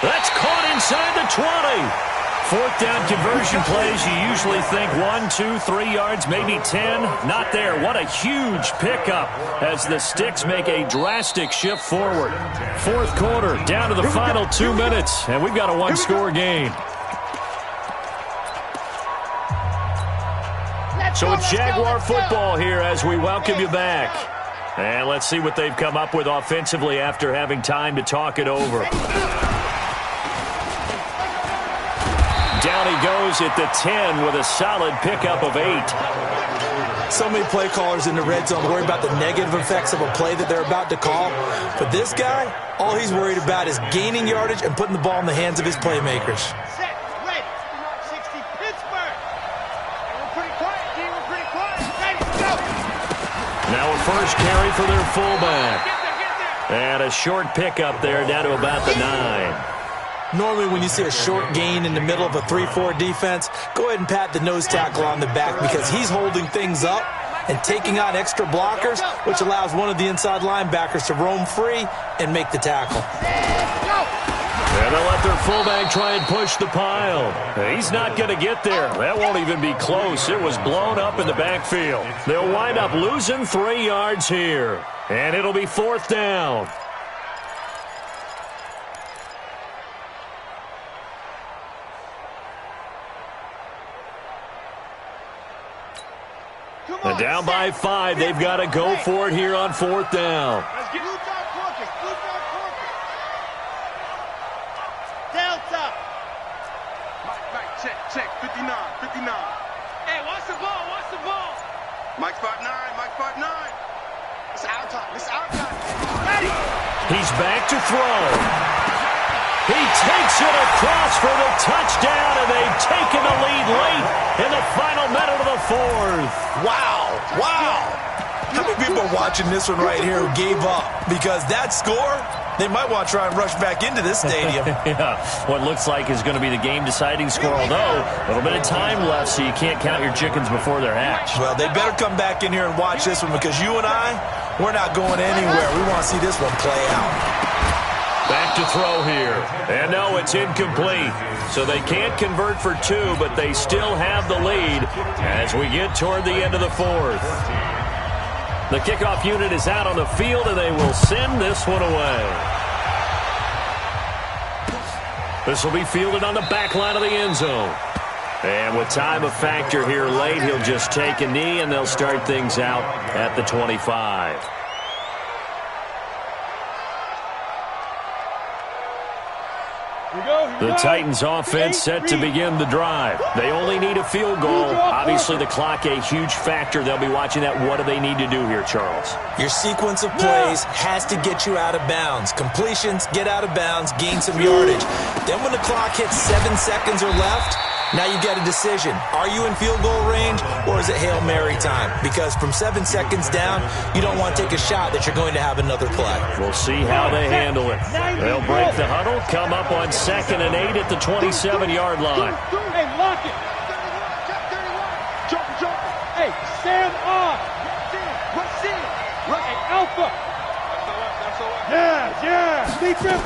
That's caught inside the 20. 4th down conversion plays, you usually think 1, 2, 3 yards, maybe 10. Not there. What a huge pickup as the Sticks make a drastic shift forward. 4th quarter, down to the final 2 minutes, and we've got a 1-score game. So it's Jaguar football here as we welcome you back. And let's see what they've come up with offensively after having time to talk it over. Down he goes at the 10 with a solid pickup of 8. So many play callers in the red zone worry about the negative effects of a play that they're about to call. But this guy, all he's worried about is gaining yardage and putting the ball in the hands of his playmakers. Set, ready, 60 Pittsburgh. We're pretty quiet, D. We're pretty quiet. Ready, go. Now a first carry for their fullback. And a short pickup there down to about the 9. Normally when you see a short gain in the middle of a 3-4 defense, go ahead and pat the nose tackle on the back because he's holding things up and taking on extra blockers, which allows one of the inside linebackers to roam free and make the tackle. And they'll let their fullback try and push the pile. He's not going to get there. That won't even be close. It was blown up in the backfield. They'll wind up losing 3 yards here. And it'll be 4th down. And down by 5, they've got to go for it here on 4th down. Delta. Mike, check, 59. Hey, watch the ball. Mike's 5'9", It's our time. Ready. He's back to throw. He takes it across for the touchdown, and they've taken the lead late in the final minute of the 4th. Wow. How many people people watching this one right here who gave up because that score, they might want to try and rush back into this stadium. Yeah, what looks like is going to be the game-deciding score, although a little bit of time left, so you can't count your chickens before they're hatched. Well, they better come back in here and watch this one because you and I, we're not going anywhere. We want to see this one play out. Back to throw here. And no, it's incomplete. So they can't convert for two, but they still have the lead as we get toward the end of the fourth. The kickoff unit is out on the field, and they will send this one away. This will be fielded on the back line of the end zone. And with time a factor here late, he'll just take a knee, and they'll start things out at the 25. The Titans offense set to begin the drive. They only need a field goal. Obviously, the clock a huge factor. They'll be watching that. What do they need to do here, Charles? Your sequence of plays has to get you out of bounds. Completions, get out of bounds, gain some yardage. Then when the clock hits 7 seconds or left, now you get a decision. Are you in field goal range or is it Hail Mary time? Because from 7 seconds down, you don't want to take a shot that you're going to have another play. We'll see how they handle it. They'll break the huddle, come up on 2nd and 8 at the 27-yard line. Hey, lock it. Jump. Hey, stand off. Hey, Alpha. Yeah. Deep rip.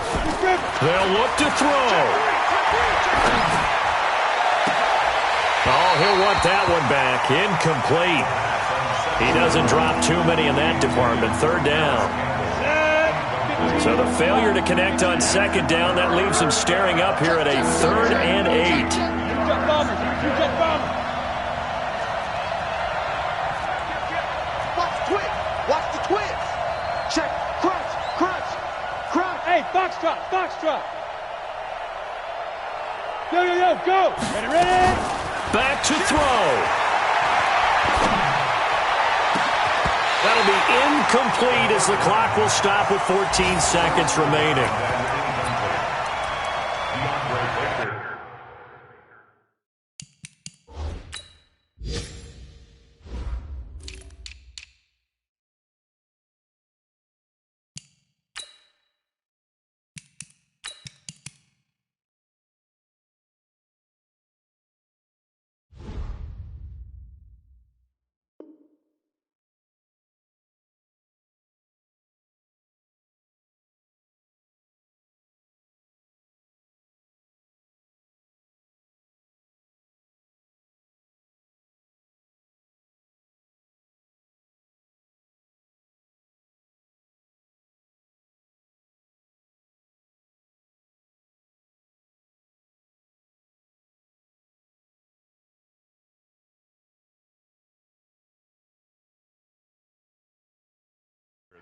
They'll look to throw. Oh, he'll want that one back. Incomplete. He doesn't drop too many in that department. 3rd down. So the failure to connect on 2nd down, that leaves him staring up here at a 3rd and 8. Watch the twist. Check. Crunch. Hey, foxtrot. Yo, go. Ready. Back to throw. That'll be incomplete as the clock will stop with 14 seconds remaining.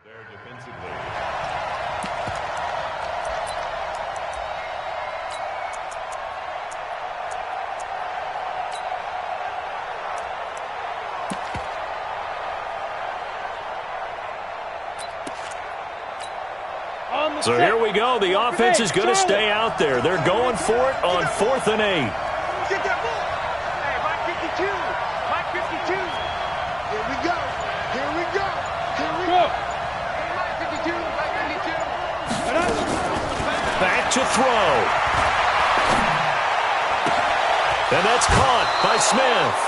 There defensively. So here we go. The offense is going to stay out there. They're going for it on 4th and 8. Get that ball. Hey, Mike 52. Here we go. Hey, Mike 52. Back to throw. And that's caught by Smith.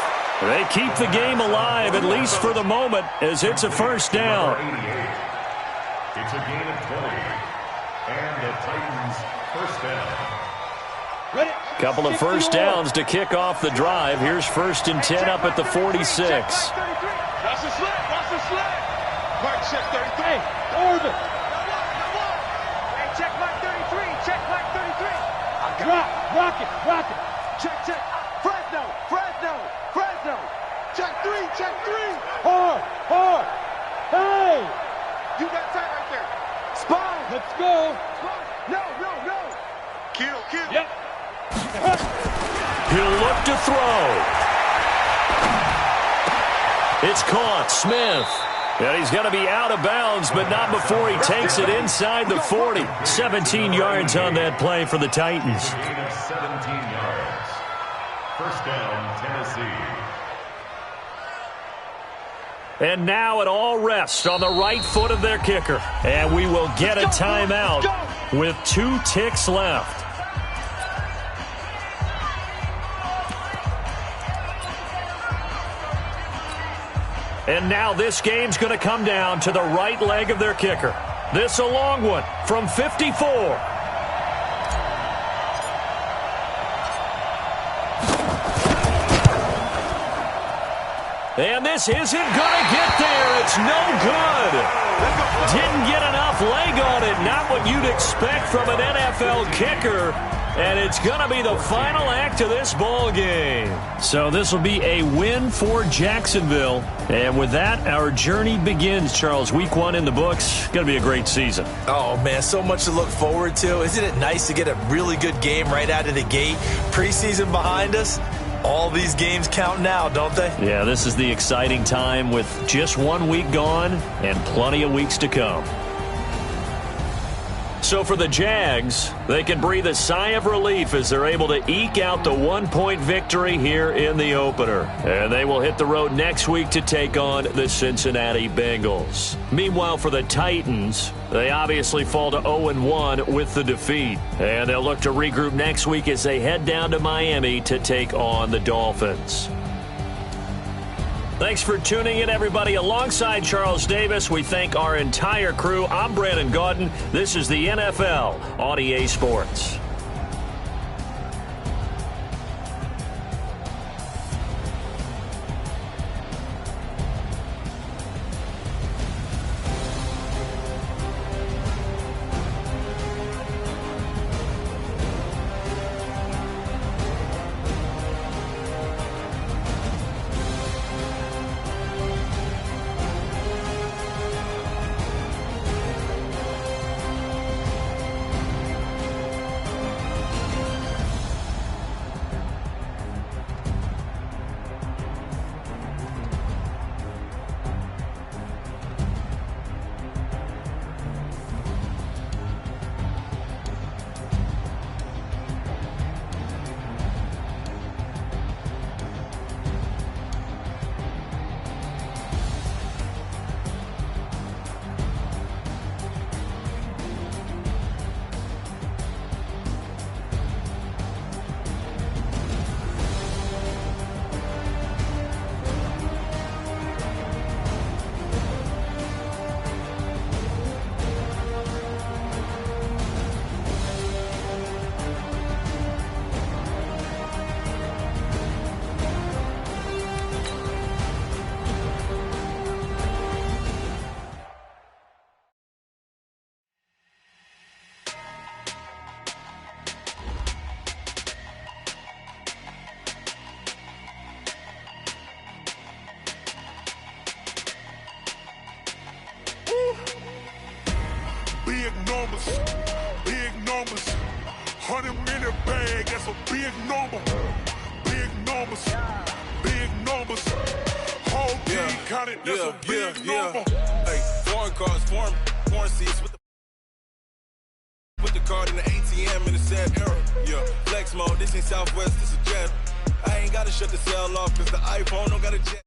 They keep the game alive, at least for the moment, as it's a 1st down. It's a gain of 20. And the Titans' 1st down. Couple of 1st downs to kick off the drive. Here's 1st and 10 up at the 46. Watch the slip. Mark, check 33. Hey, Orvin. Hey, check Mark 33. Rock it. Check. Fresno. Check 3. Hard. Hey. You got time right there. Spine. Let's go. No. Kill. Yep. He'll look to throw. It's caught. Smith. And he's going to be out of bounds, but not before he takes it inside the 40. 17 yards on that play for the Titans. Gain of 17 yards. 1st down, Tennessee. And now it all rests on the right foot of their kicker. And we will get a timeout with 2 ticks left. And now this game's going to come down to the right leg of their kicker. This a long one from 54. And this isn't going to get there. It's no good. Didn't get enough leg on it. Not what you'd expect from an NFL kicker. And it's going to be the final act of this ball game. So this will be a win for Jacksonville. And with that, our journey begins, Charles. Week 1 in the books. Going to be a great season. Oh, man, so much to look forward to. Isn't it nice to get a really good game right out of the gate? Preseason behind us. All these games count now, don't they? Yeah, this is the exciting time with just 1 week gone and plenty of weeks to come. So for the Jags, they can breathe a sigh of relief as they're able to eke out the 1-point victory here in the opener. And they will hit the road next week to take on the Cincinnati Bengals. Meanwhile, for the Titans, they obviously fall to 0-1 with the defeat. And they'll look to regroup next week as they head down to Miami to take on the Dolphins. Thanks for tuning in, everybody. Alongside Charles Davis, we thank our entire crew. I'm Brandon Gaudin. This is the NFL on EA Sports. Big numbers, 100-minute bag, that's a big number. Big numbers, whole team counted, that's a big number. Hey, foreign cars, foreign seats with the card in the ATM in the sad era. Yeah, flex mode, this ain't Southwest, this a jet. I ain't gotta shut the cell off, cause the iPhone don't got a jet.